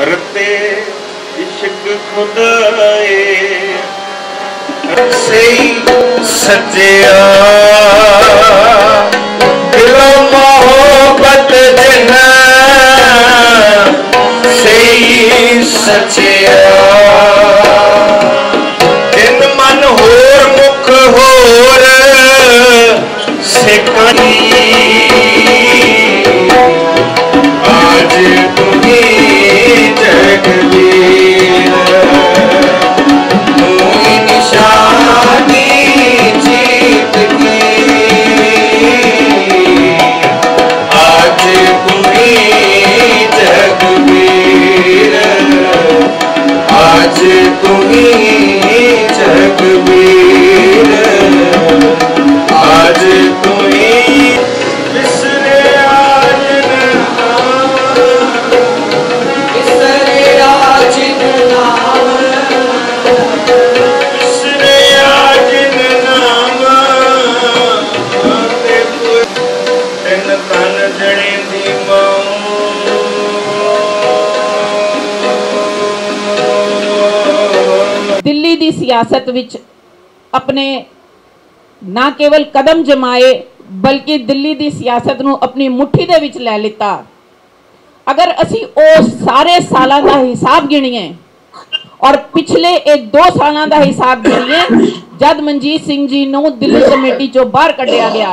रते इश्क खुदाए सही सच्चिया दिलो मोहब्बत जना सही सच्चिया दिन मन होर मुख होर सिकनी आज तुम्ही जगवीर तुम्ही निशानी जीत की आज तुम्ही जगवीर आज तुम्ही जगवीर आज तुम्ही बिसरे आज दिल्ली दी सियासत विच अपने ना केवल कदम जमाए बल्कि दिल्ली दी सियासत नूं अपनी मुट्ठी दे विच लै लिता। अगर असी उस सारे सालां दा हिसाब गिणीए और पिछले 2 सालां दा हिसाब गिणीए जद मनजीत सिंह जी नूं दिल्ली कमेटी चों बाहर कढ़िया गया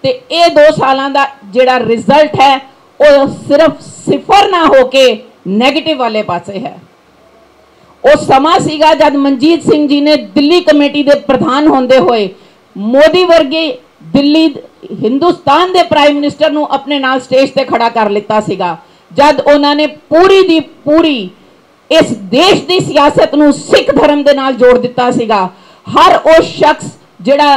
ते ये 2 सालां दा जिहड़ा रिजल्ट है वो सिर्फ सिफर ना होके नैगेटिव वाले पासे है। वो समा सीगा जद मनजीत सिंह जी ने दिल्ली कमेटी दे प्रधान होंदे होए मोदी वर्गे दिल्ली हिंदुस्तान दे प्राइम मिनिस्टर नूं अपने नाल स्टेज ते खड़ा कर लिता सीगा जद उन्होंने पूरी दी पूरी इस देश की सियासत नूं सिख धर्म दे नाल जोड़ दिता सीगा। हर वो शख्स जिहड़ा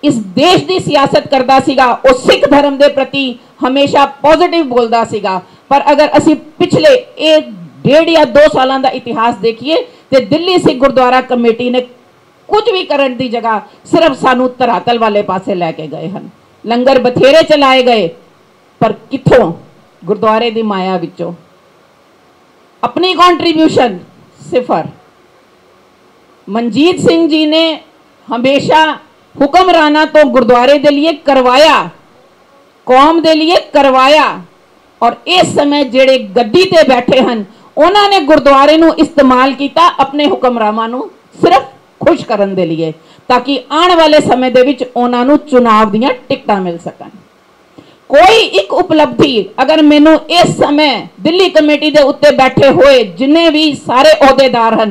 इस देश की सियासत करता सीगा वो सिख धर्म के प्रति हमेशा पॉजिटिव बोलता सीगा। पर अगर असी पिछले 1.5 या 2 सालों का इतिहास देखिए तो दिल्ली सिख गुरुद्वारा कमेटी ने कुछ भी करने की जगह सिर्फ सानू धरातल वाले पासे लैके गए हैं। लंगर बथेरे चलाए गए पर किथों गुरुद्वारे की माया विचों अपनी कॉन्ट्रीब्यूशन सिफर। मनजीत सिंह जी ने हमेशा हुक्मराना तो गुरुद्वारे के लिए करवाया, कौम के लिए करवाया और इस समय जेड़े गद्दी ते बैठे हैं उन्होंने गुरुद्वारे नूं इस्तेमाल किया अपने हुक्मरानां नूं सिर्फ खुश करने के लिए ताकि आने वाले समय दे विच उन्हां नूं चुनाव दीयां टिकटां मिल सकन। कोई एक उपलब्धि अगर मैनू इस समय दिल्ली कमेटी के उत्ते बैठे हुए जिन्हें भी सारे अहदेदार हैं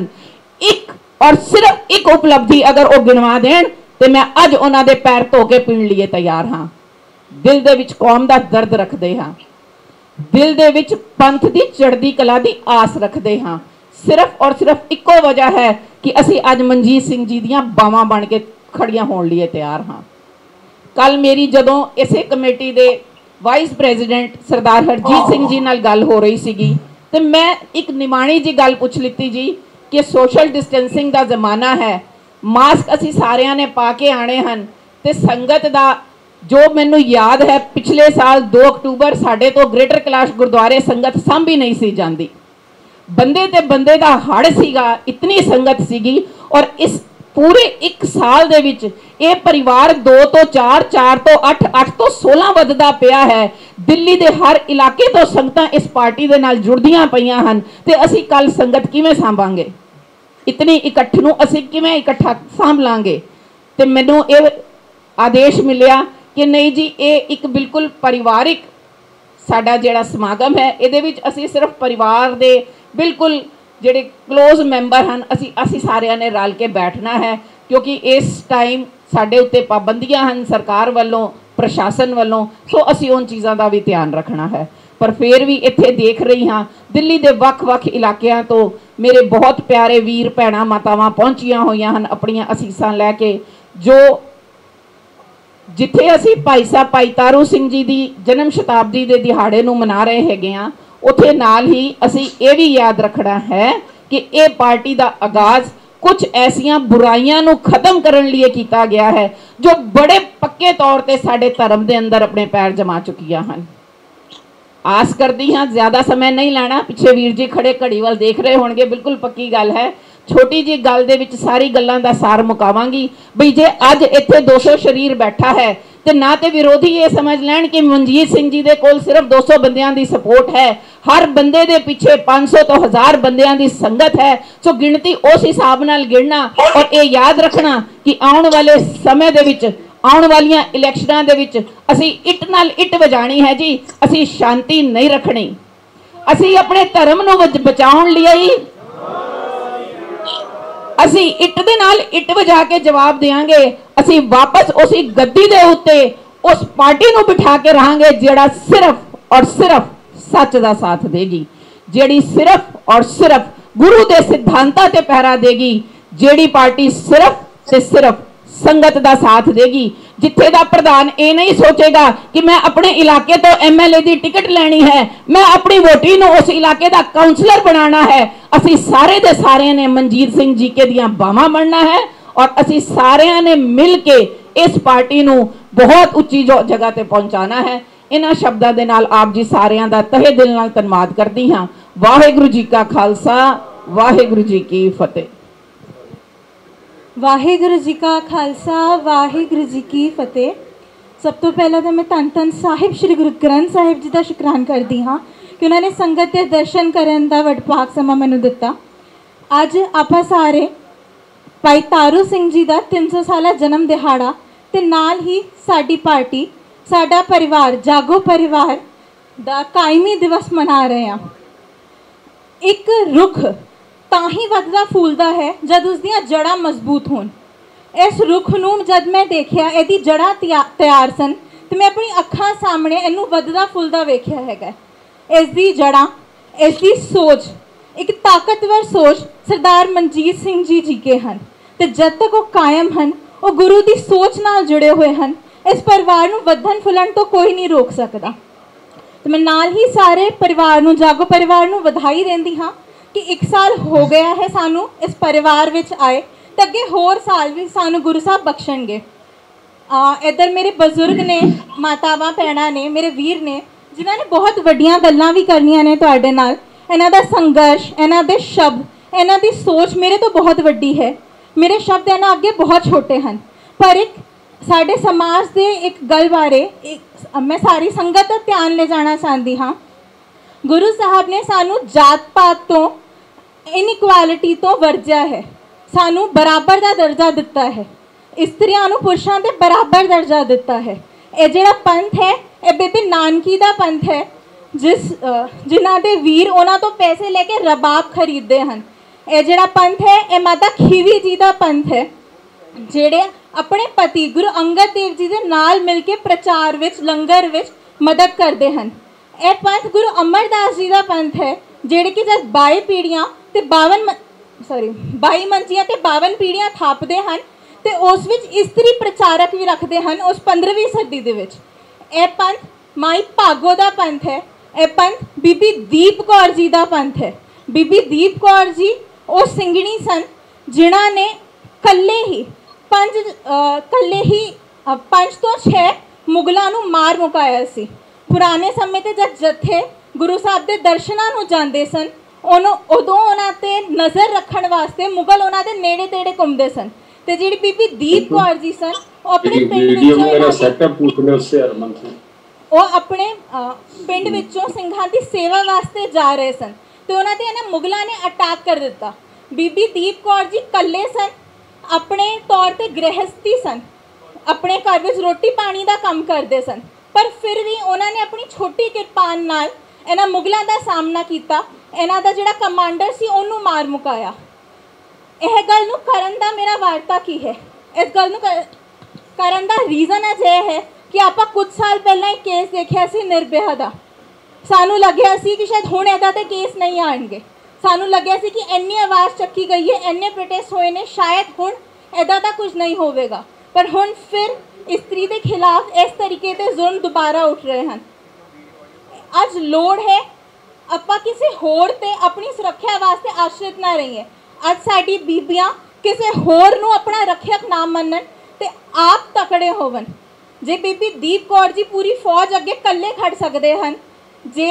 एक और सिर्फ एक उपलब्धि अगर वो गिनवा देन तो मैं अज उन्हां दे पैर धो के पीण लिए तैयार हाँ। दिल दे विच कौम दा दर्द रखते हाँ, दिल दे विच पंथ दी चढ़दी कला दी आस रखते हाँ। सिर्फ और सिर्फ इको वजह है कि असी अज मनजीत सिंह जी दियां बावां बन के खड़ियां होण लिए तैयार हाँ। कल मेरी जदों इसे कमेटी दे वाइस प्रेजिडेंट सरदार हरजीत सिंह जी नाल गल हो रही सीगी ते मैं एक निमाणी जी गल पुछ लीती जी कि सोशल डिस्टेंसिंग का जमाना है, मास्क असी सारियां ने पा के आने हैं ते संगत दा जो मैनू याद है पिछले साल 2 अक्टूबर साढ़े तो ग्रेटर कैलाश गुरुद्वारे संगत सांभी नहीं सी जाती। बंदे ते बंदे दा हड़ सीगा, इतनी संगत सीगी और इस पूरे 1 साल दे विच ये परिवार 2 तो 4, 4 तो 8, 8 तो 16 वधदा पिया है। दिल्ली दे हर इलाके तो संगतां इस पार्टी दे नाल जुड़दियां पईयां हन ते असी कल संगत किवें सांभांगे, इतनी इकट्ठ नूं असी किवें इकट्ठा सांभ लांगे। ते मैनूं ये आदेश मिलिया कि नहीं जी ये एक बिल्कुल परिवारिक साडा जिहड़ा समागम है इहदे विच असी सिर्फ परिवार दे बिल्कुल जिहड़े क्लोज मैंबर हैं असी सारिਆਂ ने रल के बैठना है क्योंकि इस टाइम साडे उत्ते पाबंदियां हैं सरकार वालों प्रशासन वालों, सो असी उन चीज़ों का भी ध्यान रखना है। पर फिर भी इत्थे देख रही हाँ दिल्ली के वक्-वक् इलाकों तो मेरे बहुत प्यारे वीर भैणां मातावां पहुंचियां होईयां हन अपनियां असीसां लैके जो जिथे असी भाई साहब भाई तारू सिंह जी की जन्म शताब्दी के दिहाड़े नूं मना रहे हैगे हाँ उत्थे नाल ही असी ये भी याद रखना है कि ये पार्टी का आगाज कुछ ऐसिया बुराइयां नूं खत्म करने लिए किया गया है जो बड़े पक्के तौर पर साडे धर्म के अंदर अपने पैर जमा चुकिया हैं। आस करती हाँ ज़्यादा समय नहीं लेना। पिछे वीर जी खड़े घड़ी वाल देख रहे होंगे, बिल्कुल पक्की गल है। छोटी जी गल दे विच सारी गल्लां दा सार मुकावांगी बई जे अज इत्थे 200 शरीर बैठा है तो ना तो विरोधी ये समझ लैन कि मनजीत सिंह जी दे कोल सिर्फ 200 बंदियां दी सपोर्ट है, हर बंदे दे पीछे 500 तो 1000 बंदियां दी संगत है। सो गिणती उस हिसाब नाल गिणना और ये याद रखना कि आने वाले समय दे विच आने वालियां इलैक्शनां दे विच असी इट नाल इट वजाणी है जी, असी शांति नहीं रखनी। असी अपने धर्म नूं बचाउण लई असी इट दे नाल इट वजा के जवाब देंगे। असी वापस उसी गद्दी दे उत्ते उस पार्टी नूं बिठा के रहांगे जिहड़ा सिर्फ और सिर्फ सच दा साथ देगी, जिहड़ी सिर्फ और सिर्फ गुरु दे सिद्धांतां ते पहरा देगी, जिहड़ी पार्टी सिर्फ ते सिर्फ संगत दा साथ देगी। जिथे दा प्रधान ये नहीं सोचेगा कि मैं अपने इलाके तो MLA दी टिकट लेनी है, मैं अपनी वोटी नूं उस इलाके दा काउंसलर बनाना है। असी सारे दे सारे ने मनजीत सिंह जी के दियां बाहां बनना है और असी सारे ने मिल के इस पार्टी नूं बहुत उच्ची जगह ते पहुंचाना है। इन्हां शब्दां दे नाल आप जी सारियां दा तहे दिल नाल धन्नवाद करदी हां। वाहिगुरू जी का खालसा, वाहिगुरू जी की फतेह। वाहिगुरू जी का खालसा, वाहिगुरू जी की फतेह। सब तो पहला तो मैं धन धन साहिब श्री गुरु ग्रंथ साहिब जी का शुकरान करती हाँ कि उन्होंने संगत के दर्शन करने का वडभाग समा मैनू दिता। अज आप सारे भाई तारू सिंह जी का 300 साला जन्म दिहाड़ा ते नाल ही साडी पार्टी साडा परिवार जागो परिवार का कायमी दिवस मना रहे हैं। एक रुख ਤਾਂ ही ਵੱਧਦਾ फूलदा है जब उसदियां जड़ां मजबूत होण। इस रुख नूं जब मैं देखिया इहदी जड़ां तैयार सन तो मैं अपनी अखां सामने इनू ਵੱਧਦਾ फूलदा वेखिया हैगा। इसदी जड़ां, इसदी सोच, एक ताकतवर सोच सरदार मनजीत सिंह जी के हैं तो जब तक वो कायम हैं वो गुरु की सोच नाल जुड़े हुए हैं, इस परिवार नूं वधन फुलन तो कोई नहीं रोक सकता। तो मैं नाल ही सारे परिवार नूं जागो परिवार नूं वधाई देंदी हाँ कि 1 साल हो गया है सानू इस परिवार विच आए तो अगे होर साल भी सानू गुरु साहब बख्शणगे। इधर मेरे बजुर्ग ने, मातावां भैणां ने, मेरे वीर ने जिन्हां ने बहुत वड्डियां गल्लां भी करनियां ने तुहाडे नाल। इन्हां दा संघर्ष, इन्हां दे शब्द, इन्हां दी सोच मेरे तो बहुत वड्डी है, मेरे शब्द इन्हां अगे बहुत छोटे हैं। पर एक साडे समाज दे एक गल बारे मैं सारी संगत दा ध्यान ले जाना चाहती हाँ। गुरु साहब ने सानू जात पात तो इनइक्वालिटी तो वर्जिया है, सानू बराबर का दर्जा दिता है, इस्त्रियां नू पुरुषां दे बराबर दर्जा दिता है। ये जिहड़ा पंथ है ये बेबे नानकी दा पंथ है जिन्हां दे वीर उन्हां तो पैसे लेके रबाब खरीदते हैं। ये जिहड़ा पंथ है ये माता खीवी जी का पंथ है जिहड़े अपने पति गुरु अंगद देव जी के नाल मिल के प्रचार विच लंगर विच मदद करते हैं। यह पंथ गुरु अमरदास जी का पंथ है जिहड़े कि जब 22 पीढ़ियां ते 22 मंजियां ते 52 पीढ़ियां थापते हैं तो उस विच इस्त्री प्रचारक भी रखते हैं उस 15वीं सदी दे विच। यह पंथ माई भागो का पंथ है, यह पंथ बीबी दीप कौर जी का पंथ है। बीबी दीप कौर जी वो सिंगणी सन जिन्हां ने कल्ले ही 5 तो 6 मुगलों नूं मार मुकाया सी। पुराने समय ते जब जत्थे गुरु साहब के दर्शनां नूं जांदे सन उदों उन्हां ते नज़र रखण वास्ते मुगल उन्हां दे नेड़े तेड़े घुमदे सन। ते जिहड़ी बीबी दीप कौर जी सन वो अपने पिंड विचों सिंघां दी सेवा वास्ते जा रहे सन तो उन्हां ते इन्हां मुगलां ने अटैक कर दिता। बीबी दीप कौर जी कल्ले सन, अपने तौर पर गृहस्थी सन, अपने घर में रोटी पानी का काम करते सन, पर फिर भी उन्होंने अपनी छोटी किरपान नाल इन्हां मुगलों का सामना किया। इन्हां दा जिहड़ा कमांडर सी उन्होंने मार मुकाया। यह गल नूं करन दा मेरा वार्ता की है, इस गल नूं करन दा रीज़न अज यह है कि आपां कुछ साल पहला एक केस देखिया सी निर्भया दा। सानू लग्या सी कि शायद हुण इहदा ते केस नहीं आउणगे, सानू लग्या सी कि इन्नी आवाज़ चक्की गई है, इन्ने प्रोटेस्ट होए ने, शायद हुण इहदा तां कुछ नहीं होवेगा। पर हुण फिर इस्त्री के खिलाफ इस तरीके से जुल्म दोबारा उठ रहे हैं। अज लोड़ है आपां किसी होर ते अपनी सुरक्षा वास्ते आश्रित ना रहिए। अज साडी बीबियां किसी होर नूं अपना रक्षक ना मनन ते आप तकड़े होवन। जे बीबी दीप कौर जी पूरी फौज अगे कल्ले खड़ सकते हैं जे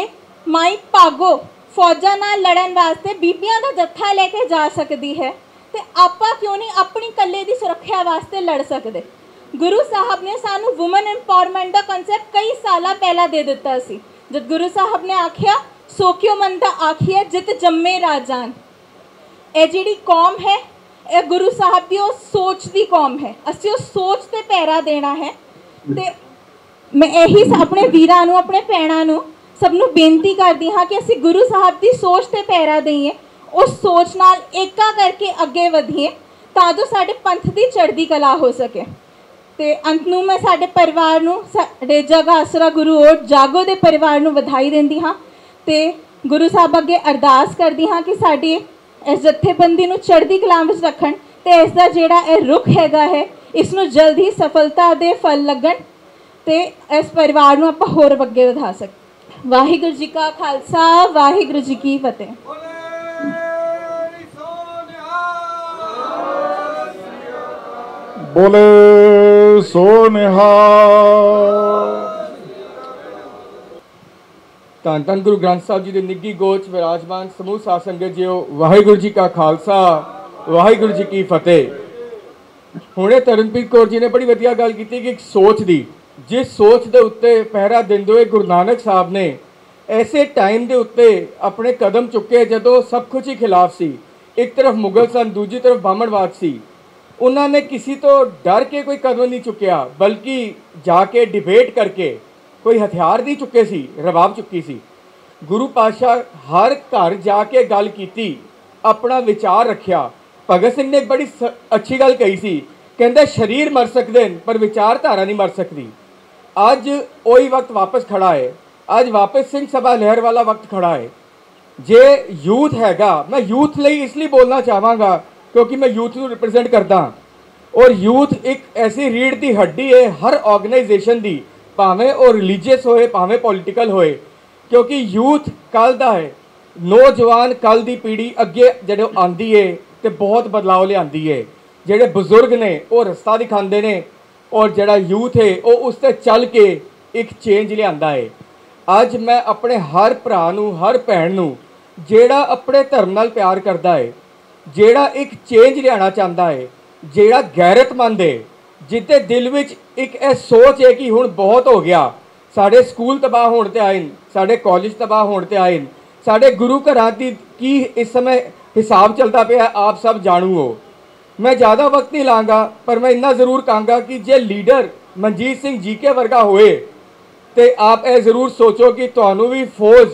माई भागो फौजा नाल लड़न वास्ते बीबियां दा जत्था लेके जा सकती है तो आपां क्यों नहीं अपनी कल्ले दी सुरक्षा वास्ते लड़ सकते। गुरु साहब ने सानू वुमन एम्पावरमेंट का कंसैप्ट कई साल पहला दे दिता सी। जब गुरु साहब ने आख्या सोक्यो मनता आखिए जित जम्मे राजान, ये जिहड़ी कौम है ये गुरु साहब की उस सोच की कौम है, असी उस सोच ते पैरा देना है। ते मैं यही अपने वीरां नूं अपने भैणां नूं सबनूं बेनती करदी हाँ कि असी गुरु साहब की सोच ते पैरा दईए, उस सोच नाल एका करके अगे वधीए तां जो साडे पंथ की चढ़दी कला हो सके। ते अंत नूं मैं साडे परिवार नूं साडे जग आसरा गुरु ओट जागो दे परिवार नूं वधाई दिंदी हाँ ते गुरु साहब अगे अरदास करदी हाँ कि साडी इस जत्थेबंदी नूं चढ़दी कला विच रखण ते इसदा जिहड़ा इह रुख हैगा है इसनूं जल्द ही सफलता दे फल लगण ते इस परिवार नूं आपां होर अगे वधा सक। वाहिगुरू जी का खालसा वाहिगुरू जी की फतेह। बोले सो निहाल। ਧੰਨ ਧੰਨ ਗੁਰੂ ਗ੍ਰੰਥ ਸਾਹਿਬ ਜੀ ਦੇ ਨਿੱਘੀ ਗੋਚ ਵਿਰਾਜਮਾਨ ਸਮੂਹ ਸਾਧ ਸੰਗਤ ਜੀਓ, ਵਾਹਿਗੁਰੂ ਜੀ ਕਾ ਖਾਲਸਾ ਵਾਹਿਗੁਰੂ ਜੀ ਕੀ ਫਤਿਹ। ਹੁਣੇ ਤਰਨਪ੍ਰੀਤ ਕੌਰ ਜੀ ਨੇ ਬੜੀ ਵਧੀਆ ਗੱਲ ਕੀਤੀ ਕਿ ਇੱਕ ਸੋਚ ਦੀ, ਜਿਸ ਸੋਚ ਦੇ ਉੱਤੇ ਪਹਿਰਾ ਦਿੰਦੇ ਹੋਏ ਗੁਰੂ ਨਾਨਕ ਸਾਹਿਬ ਨੇ ਐਸੇ ਟਾਈਮ ਦੇ ਉੱਤੇ ਆਪਣੇ ਕਦਮ ਚੁੱਕੇ ਜਦੋਂ ਸਭ ਕੁਝ ਹੀ ਖਿਲਾਫ ਸੀ। ਇੱਕ ਤਰਫ ਮੁਗਲ ਸਨ, ਦੂਜੀ ਤਰਫ ਬਾਹਮਣਵਾਦ ਸੀ। ਉਹਨਾਂ ਨੇ ਕਿਸੇ ਤੋਂ ਡਰ ਕੇ ਕੋਈ ਕਦਮ ਨਹੀਂ ਚੁੱਕਿਆ, ਬਲਕਿ ਜਾ ਕੇ ਡਿਬੇਟ ਕਰਕੇ, ਕੋਈ ਹਥਿਆਰ ਨਹੀਂ ਚੁੱਕੇ ਸੀ, ਰਵਾਬ ਚੁੱਕੀ ਸੀ। ਗੁਰੂ ਪਾਤਸ਼ਾਹ ਹਰ ਘਰ ਜਾ ਕੇ ਗੱਲ ਕੀਤੀ, ਆਪਣਾ ਵਿਚਾਰ ਰੱਖਿਆ। ਭਗਤ ਸਿੰਘ ਨੇ ਇੱਕ ਬੜੀ ਅੱਛੀ ਗੱਲ ਕਹੀ ਸੀ, ਕਹਿੰਦੇ ਸਰੀਰ ਮਰ ਸਕਦੇ ਨੇ ਪਰ ਵਿਚਾਰਧਾਰਾ ਨਹੀਂ ਮਰ ਸਕਦੀ। ਅੱਜ ਉਹੀ ਵਕਤ ਵਾਪਸ ਖੜਾ ਹੈ, ਅੱਜ ਵਾਪਸ ਸਿੰਘ ਸਭਾ ਲਹਿਰ ਵਾਲਾ ਵਕਤ ਖੜਾ ਹੈ। ਜੇ ਯੂਥ ਹੈਗਾ, ਮੈਂ ਯੂਥ ਲਈ ਇਸ ਲਈ ਬੋਲਣਾ ਚਾਹਾਂਗਾ ਕਿਉਂਕਿ ਮੈਂ ਯੂਥ ਨੂੰ ਰਿਪਰੈਜ਼ੈਂਟ ਕਰਦਾ, ਔਰ ਯੂਥ ਇੱਕ ਐਸੀ ਰੀੜ੍ਹ ਦੀ ਹੱਡੀ ਹੈ ਹਰ ਆਰਗੇਨਾਈਜੇਸ਼ਨ ਦੀ, ਭਾਵੇਂ ਉਹ ਰਿਲੀਜੀਅਸ ਹੋਏ ਭਾਵੇਂ ਪੋਲੀਟੀਕਲ ਹੋਏ, ਕਿਉਂਕਿ ਯੂਥ ਕੱਲ੍ਹ ਦਾ ਹੈ। ਨੌਜਵਾਨ ਕੱਲ੍ਹ ਦੀ ਪੀੜ੍ਹੀ ਅੱਗੇ ਜਦੋਂ ਆਉਂਦੀ ਹੈ ਤੇ ਬਹੁਤ ਬਦਲਾਅ ਲਿਆਂਦੀ ਹੈ। ਜਿਹੜੇ ਬਜ਼ੁਰਗ ਨੇ ਉਹ ਰਸਤਾ ਦਿਖਾਉਂਦੇ ਨੇ, ਔਰ ਜਿਹੜਾ ਯੂਥ ਹੈ ਉਹ ਉਸ 'ਤੇ ਚੱਲ ਕੇ ਇੱਕ ਚੇਂਜ ਲਿਆਂਦਾ ਹੈ। ਅੱਜ ਮੈਂ ਆਪਣੇ ਹਰ ਭਰਾ ਨੂੰ, ਹਰ ਭੈਣ ਨੂੰ ਜਿਹੜਾ ਆਪਣੇ ਧਰਮ ਨਾਲ ਪਿਆਰ ਕਰਦਾ ਹੈ, ਜਿਹੜਾ ਇੱਕ ਚੇਂਜ ਲਿਆਉਣਾ ਚਾਹੁੰਦਾ ਹੈ, ਜਿਹੜਾ ਗੈਰਤਮੰਦ ਹੈ, ਜਿਹਦੇ ਦਿਲ ਵਿੱਚ ਇੱਕ ਇਹ ਸੋਚ ਹੈ ਕਿ ਹੁਣ ਬਹੁਤ ਹੋ ਗਿਆ, ਸਾਡੇ ਸਕੂਲ ਤਬਾਹ ਹੋਣ 'ਤੇ ਆਏ ਨੇ, ਸਾਡੇ ਕਾਲਜ ਤਬਾਹ ਹੋਣ 'ਤੇ ਆਏ ਨੇ, ਸਾਡੇ ਗੁਰੂ ਘਰਾਂ ਦੀ ਕੀ ਇਸ ਸਮੇਂ ਹਿਸਾਬ ਚੱਲਦਾ ਪਿਆ ਆਪ ਸਭ ਜਾਣੂ ਹੋ। ਮੈਂ ਜ਼ਿਆਦਾ ਵਕਤ ਨਹੀਂ ਲਾਂਗਾ, ਪਰ ਮੈਂ ਇੰਨਾ ਜ਼ਰੂਰ ਕਹਾਂਗਾ ਕਿ ਜੇ ਲੀਡਰ ਮਨਜੀਤ ਸਿੰਘ ਜੀਕੇ ਵਰਗਾ ਹੋਏ ਤੇ ਆਪ ਇਹ ਜ਼ਰੂਰ ਸੋਚੋ ਕਿ ਤੁਹਾਨੂੰ ਵੀ ਫੌਜ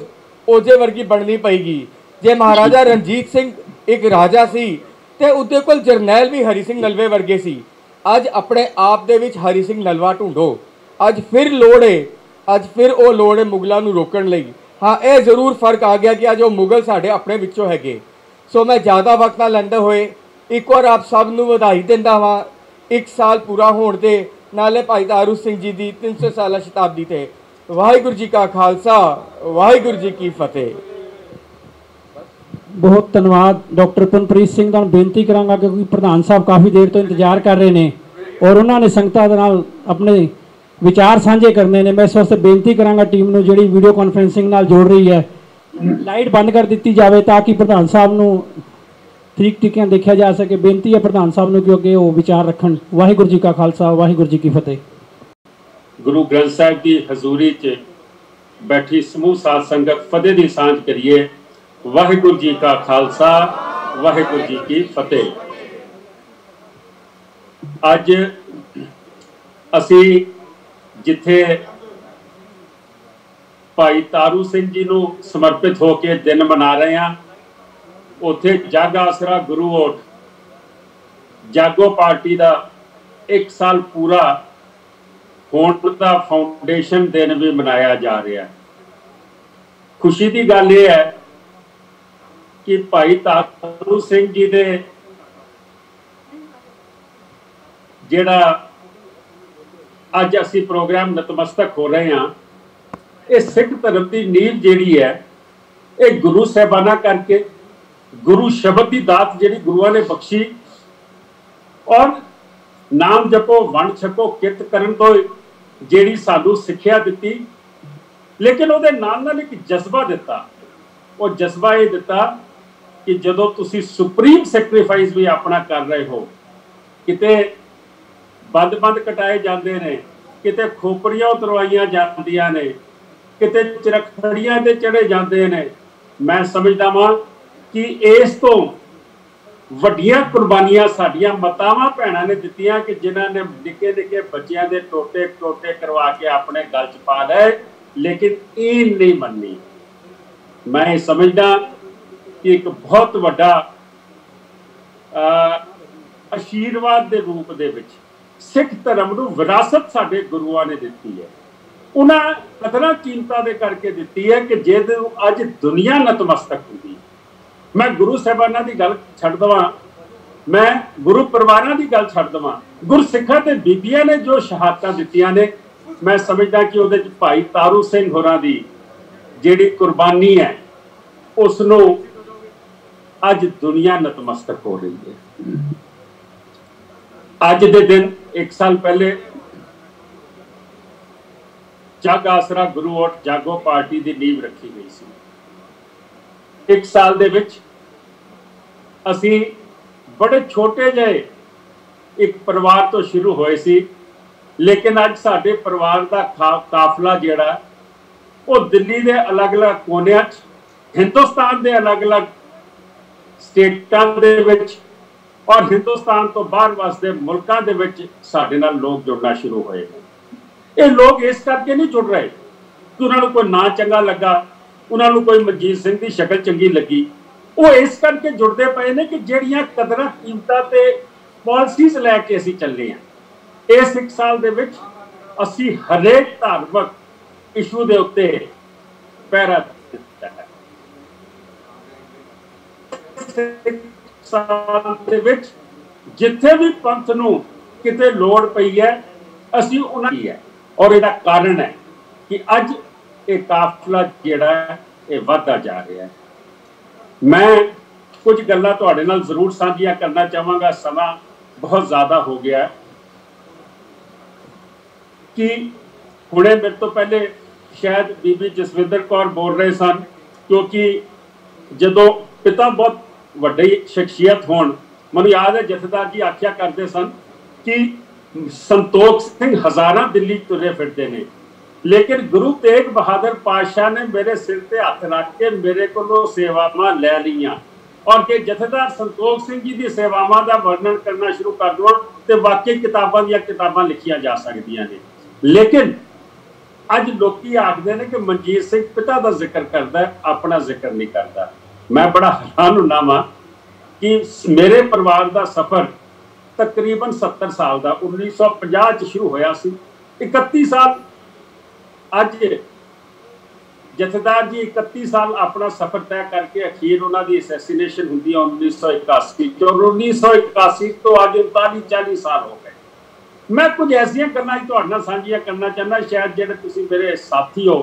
ਉਹਦੇ ਵਰਗੀ ਬਣਨੀ ਪਏਗੀ। ਜੇ ਮਹਾਰਾਜਾ ਰਣਜੀਤ ਸਿੰਘ ਇੱਕ ਰਾਜਾ ਸੀ ਤੇ ਉਹਦੇ ਕੋਲ ਜਰਨੈਲ ਵੀ ਹਰੀ ਸਿੰਘ ਨਲਵੇ ਵਰਗੇ ਸੀ। ਅੱਜ ਆਪਣੇ ਆਪ ਦੇ ਵਿੱਚ ਹਰੀ ਸਿੰਘ ਨਲਵਾ ਢੂੰਡੋ। ਅੱਜ ਫਿਰ ਲੋੜ ਹੈ, ਅੱਜ ਫਿਰ ਉਹ ਲੋੜ ਹੈ ਮੁਗਲਾਂ ਨੂੰ ਰੋਕਣ ਲਈ। ਹਾਂ, ਇਹ ਜ਼ਰੂਰ ਫਰਕ ਆ ਗਿਆ ਕਿ ਅੱਜ ਉਹ ਮੁਗਲ ਸਾਡੇ ਆਪਣੇ ਵਿੱਚੋਂ ਹੈਗੇ। ਸੋ ਮੈਂ ਜ਼ਿਆਦਾ ਵਕਤ ਨਾ ਲੈਂਦੇ ਹੋਏ ਇੱਕ ਵਾਰ ਆਪ ਸਭ ਨੂੰ ਵਧਾਈ ਦਿੰਦਾ ਹਾਂ 1 ਸਾਲ ਪੂਰਾ ਹੋਣ 'ਤੇ, ਨਾਲੇ ਭਾਈ ਤਾਰੂ ਸਿੰਘ ਜੀ ਦੀ 300 ਸਾਲਾ ਸ਼ਤਾਬਦੀ 'ਤੇ। ਵਾਹਿਗੁਰੂ ਜੀ ਕਾ ਖਾਲਸਾ ਵਾਹਿਗੁਰੂ ਜੀ ਕੀ ਫਤਿਹ। बहुत धन्यवाद डॉक्टर तनप्रीत सिंह ਦਾ ਬੇਨਤੀ ਕਰਾਂਗਾ ਕਿਉਂਕਿ ਪ੍ਰਧਾਨ ਸਾਹਿਬ ਕਾਫੀ ਦੇਰ ਤੋਂ ਇੰਤਜ਼ਾਰ ਕਰ ਰਹੇ ਨੇ ਔਰ ਉਹਨਾਂ ਨੇ ਸੰਗਤਾਂ ਦੇ ਨਾਲ ਆਪਣੇ ਵਿਚਾਰ ਸਾਂਝੇ ਕਰਨੇ ਨੇ। ਮੈਂ ਇਸ ਵਾਸਤੇ ਬੇਨਤੀ ਕਰਾਂਗਾ ਟੀਮ ਨੂੰ ਜਿਹੜੀ ਵੀਡੀਓ ਕਾਨਫਰੰਸਿੰਗ ਨਾਲ ਜੋੜ ਰਹੀ ਹੈ, ਲਾਈਟ ਬੰਦ ਕਰ ਦਿੱਤੀ ਜਾਵੇ ਤਾਂ ਕਿ ਪ੍ਰਧਾਨ ਸਾਹਿਬ ਨੂੰ ਠੀਕ ਟਿਕਿਆਂ ਦੇਖਿਆ ਜਾ ਸਕੇ। ਬੇਨਤੀ ਹੈ ਪ੍ਰਧਾਨ ਸਾਹਿਬ ਨੂੰ ਕਿ ਅੱਗੇ ਉਹ ਵਿਚਾਰ ਰੱਖਣ। ਵਾਹਿਗੁਰੂ ਜੀ ਕਾ ਖਾਲਸਾ ਵਾਹਿਗੁਰੂ ਜੀ ਕੀ ਫਤਿਹ। ਗੁਰੂ ਗ੍ਰੰਥ ਸਾਹਿਬ ਦੀ ਹਜ਼ੂਰੀ 'ਚ ਬੈਠੀ ਸਮੂਹ ਸਾਧ ਸੰਗਤ ਫਤਿਹ ਦੀ ਸਾਂਝ ਕਰੀਏ। ਵਾਹਿਗੁਰੂ ਜੀ ਕਾ ਖਾਲਸਾ ਵਾਹਿਗੁਰੂ ਜੀ ਕੀ ਫਤਿਹ। ਅੱਜ ਅਸੀਂ ਜਿੱਥੇ ਭਾਈ ਤਾਰੂ ਸਿੰਘ ਜੀ ਨੂੰ ਸਮਰਪਿਤ ਹੋ ਕੇ ਦਿਨ ਮਨਾ ਰਹੇ ਹਾਂ, ਉੱਥੇ ਜਗ ਆਸਰਾ ਗੁਰੂ ਓਟ ਜਾਗੋ ਪਾਰਟੀ ਦਾ 1 ਸਾਲ ਪੂਰਾ ਹੋਣ ਦਾ ਫਾਊਂਡੇਸ਼ਨ ਦਿਨ ਵੀ ਮਨਾਇਆ ਜਾ ਰਿਹਾ ਹੈ। ਖੁਸ਼ੀ ਦੀ ਗੱਲ ਇਹ ਹੈ ਕਿ ਭਾਈ ਤਾਰੂ ਸਿੰਘ ਜੀ ਦੇ ਜਿਹੜਾ ਅੱਜ ਅਸੀਂ ਪ੍ਰੋਗਰਾਮ ਨਤਮਸਤਕ ਹੋ ਰਹੇ ਹਾਂ, ਇਹ ਸਿੱਖ ਧਰਮ ਦੀ ਨੀਂਹ ਜਿਹੜੀ ਹੈ ਇਹ ਗੁਰੂ ਸਾਹਿਬਾਨਾਂ ਕਰਕੇ, ਗੁਰੂ ਸ਼ਬਦ ਦੀ ਦਾਤ ਜਿਹੜੀ ਗੁਰੂਆਂ ਨੇ ਬਖਸ਼ੀ, ਔਰ ਨਾਮ ਜਪੋ ਵੰਡ ਛਕੋ ਕਿਰਤ ਕਰਨ ਤੋਂ ਜਿਹੜੀ ਸਾਨੂੰ ਸਿੱਖਿਆ ਦਿੱਤੀ, लेकिन ਉਹਦੇ ਨਾਲ एक जज्बा दिता। वो जज्बा ये दिता कि जदों तुसी सुप्रीम सैक्रीफाइस भी अपना कर रहे हो, किते बंद कटाए जाते ने, किते खोपड़ियां उतरवाइया जांदियां ने, किते चरखड़ियां ते चढ़े जाते ने। मैं समझदा वां कि इस तो वड्डियां कुर्बानियां साडियां मातावां भैणां ने दित्तियां कि जिन्हां ने निक्के निक्के बच्चियां दे टोटे टोटे करवा के अपने गल च पा लए, लेकिन ये नहीं मननी। मैं समझदा कि एक बहुत वड्डा आशीर्वाद के रूप दे विच सिख धर्म नूं विरासत साडे गुरुआं ने दित्ती है। उन्हां कदरां कीमतां दे करके दित्ती है कि जिहदे अज दुनिया नतमस्तक हुंदी। मैं गुरु साहिबानां दी गल छड्ड दवां, मैं गुरु परिवारां दी गल छड्ड दवां, गुरसिखां ते बीबियां ने जो शहादतां दित्तियां ने, मैं समझदा कि उहदे च भाई तारू सिंह होरां दी जिहड़ी कुर्बानी है उसनूं अज दुनिया नतमस्तक हो रही है। अज दे दिन 1 साल पहले जग आसरा गुरु ओठ जागो पार्टी की नींव रखी गई सी। 1 साल दे विच असी बड़े छोटे जे एक परिवार तो शुरू होए सी, लेकिन अज साडे परिवार का काफला जिहड़ा वो दिल्ली के अलग अलग कोनियां च, हिंदुस्तान के अलग अलग स्टेटां दे विच और हिंदुस्तान तो बाहर वास्ते मुल्कां दे विच साडे नाल लोग जुड़ना शुरू होए। ये लोग इस करके नहीं जुड़ रहे कि उन्होंने कोई ना चंगा लगा, उन्होंने कोई मनजीत सिंह की शक्ल चंगी लगी। वो इस करके जुड़ते पे ने कि जिहड़ियां कदरां कीमतां ते पॉलिसीज लैके असीं चले हैं। इस 1 साल दे विच असीं हरेक धार्मिक इशू दे उत्ते पहरा दित्ता है। साल दे विच जिथे भी पंथ नूं किते लोड़ पई है असीं उन्हां दी है, और इसका कारण है कि अज ये काफला जिहड़ा है ये वधदा जा रहा है। मैं कुछ गल्लां तुहाडे नाल जरूर साझियां करना चाहांगा, समा बहुत ज्यादा हो गया है। कि हुणे मेरे तो पहले शायद बीबी जसविंदर कौर बोल रहे सन, क्योंकि जदों पिता बहुत वड्डी शख्सियत होण, मैनूं याद है जथेदार जी आख्या करते सन कि संतोख सिंह हजारां दिल्ली तुरे फिरते ने, लेकिन गुरु तेग बहादुर पातशाह ने मेरे सिर ते हथ रख के मेरे को सेवावां लै लियां। और कि जथेदार संतोख सिंह जी की सेवावां का वर्णन करना शुरू कर दवां तो वाकई किताबां दीयां किताबां लिखियां जा सकदियां ने। लेकिन अज लोकी आखदे ने कि मनजीत सिंह पिता का जिक्र करता है, अपना जिक्र नहीं करता। मैं बड़ा हैरान हुंदा वां कि मेरे परिवार का सफर तकरीबन 70 साल का 1950 शुरू होया सी। 31 साल अज जथेदार जी 31 साल अपना सफर तय करके अखीर उन्होंने असैसीनेशन हुंदी है 1981 और 1981 तो अज 39-40 साल हो गए। मैं कुछ ऐसियां गल्लां तुहाडे नाल साझियां करना चाहना, शायद जिहड़े तुसीं मेरे साथी हो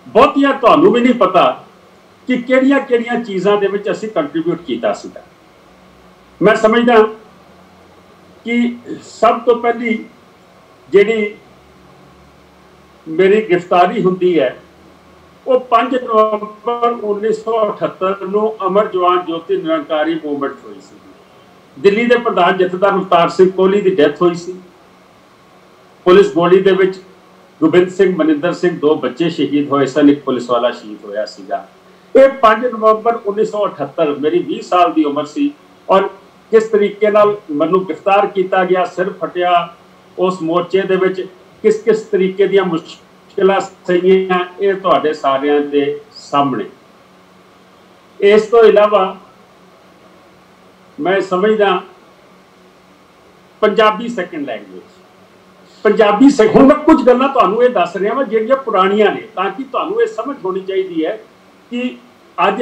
बहुतियां तुहानूं भी नहीं पता कि किहड़ियां चीज़ां दे विच असीं कंट्रीब्यूट कीता सीगा। मैं समझदा कि सब तो पहली जिहड़ी मेरी गिरफ्तारी हुंदी है वो 5 नवंबर 1978 ਨੂੰ अमर जवान ज्योति निरंकारी मूवमेंट हुई सी। दिल्ली के प्रधान जथेदार अवतार सिंह कोहली की डेथ हुई सी। पुलिस गोली दे विच गोबिंद सिंह मनिंदर सिंह 2 बच्चे शहीद होए सन, एक पुलिस वाला शहीद होया सीगा। ये 5 नवंबर 1978 मेरी 20 साल की उम्र सी और किस तरीके नाल मैनूं गिरफ्तार किया गया, सिर फटिया उस मोर्चे दे विच किस किस तरीके दी मुश्किलां सहीआं, ये तुहाडे सारिआं दे सामने। इस तो इलावा मैं समझदा पंजाबी सैकेंड लैंग्वेज, पंजाबी हुण मैं कुछ गल्लां तुहानूं ये दस रहा वां जिहड़ियां पुराणियां ने, ताकि तुहानूं ये समझ होनी चाहिए है कि अज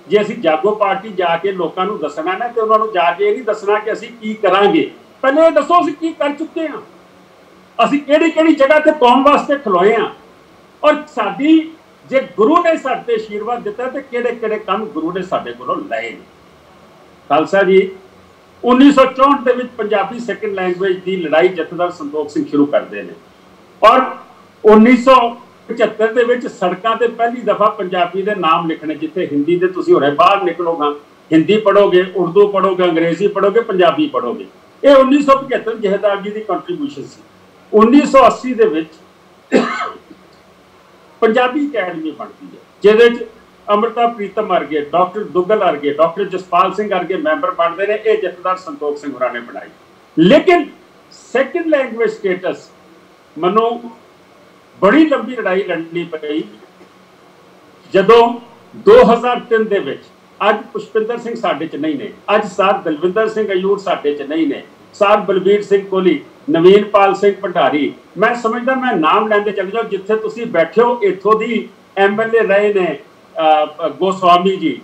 जे असीं जागो पार्टी जाके लोकां नूं दसना ना तो उन्होंने जाके ये नहीं दसना कि असीं की करांगे, पहले ये दसो असीं की कर चुके हैं, असीं किहड़ी जगह ते कौम वास्ते खलोए हैं और साडी जे गुरु ने साडे आशीर्वाद दिता तो किहड़े काम गुरु ने साडे कोलों लए। खालसा जी 1964 ਦੇ ਵਿੱਚ पंजाबी सैकेंड लैंग्वेज की लड़ाई जथेदार संतोख सिंह शुरू करते हैं और 19 75 ਦੇ ਵਿੱਚ ਸੜਕਾਂ ਤੇ ਪਹਿਲੀ ਦਫਾ ਪੰਜਾਬੀ ਦੇ ਨਾਮ ਲਿਖਣੇ, ਜਿੱਥੇ ਹਿੰਦੀ ਦੇ ਤੁਸੀਂ ਹੁਣੇ ਬਾਹਰ ਨਿਕਲੋਗਾ, ਹਿੰਦੀ ਪੜੋਗੇ, ਉਰਦੂ ਪੜੋਗੇ, ਅੰਗਰੇਜ਼ੀ ਪੜੋਗੇ, ਪੰਜਾਬੀ ਪੜੋਗੇ। ਇਹ 1975 ਜਹੇਦਾਰ ਜੀ ਦੀ ਕੰਟਰੀਬਿਊਸ਼ਨ ਸੀ। 1980 ਦੇ ਵਿੱਚ ਪੰਜਾਬੀ ਅਕੈਡਮੀ ਬਣਦੀ ਹੈ, ਜਿਹਦੇ ਚ ਅਮ੍ਰਿਤਾ ਪ੍ਰੀਤਮ ਵਰਗੇ, ਡਾਕਟਰ ਦੁੱਗਲ ਵਰਗੇ, ਡਾਕਟਰ ਜਸਪਾਲ ਸਿੰਘ ਵਰਗੇ ਮੈਂਬਰ ਬਣਦੇ ਨੇ। ਇਹ ਜਥੇਦਾਰ ਸੰਤੋਖ ਸਿੰਘ ਹੋਰਾਂ ਨੇ ਬਣਾਈ। ਲੇਕਿਨ ਸੈਕੰਡ ਲੈਂਗੁਏਜ ਸਟੇਟਸ ਮੈਨੂੰ ਬੜੀ ਲੰਬੀ ਲੜਾਈ ਲੜਨੀ ਪਈ ਜਦੋਂ 2003 ਦੇ ਵਿੱਚ, ਅੱਜ ਪੁਸ਼ਪਿੰਦਰ ਸਿੰਘ ਸਾਡੇ ਚ ਨਹੀਂ ਨੇ, ਅੱਜ ਸਰ ਦਲਵਿੰਦਰ ਸਿੰਘ ਅਯੂਰ ਸਾਡੇ ਚ ਨਹੀਂ ਨੇ, ਸਰ ਬਲਬੀਰ ਸਿੰਘ ਕੋਹਲੀ, ਨਵੀਨਪਾਲ ਸਿੰਘ ਭੰਡਾਰੀ, ਮੈਂ ਸਮਝਦਾ ਮੈਂ ਨਾਮ ਲੈਂਦੇ ਚੱਲ ਜਾਓ, ਜਿੱਥੇ ਤੁਸੀਂ ਬੈਠੇ ਹੋ ਇੱਥੋਂ ਦੀ MLA ਰਹੇ ਨੇ ਗੋਸਵਾਮੀ ਜੀ।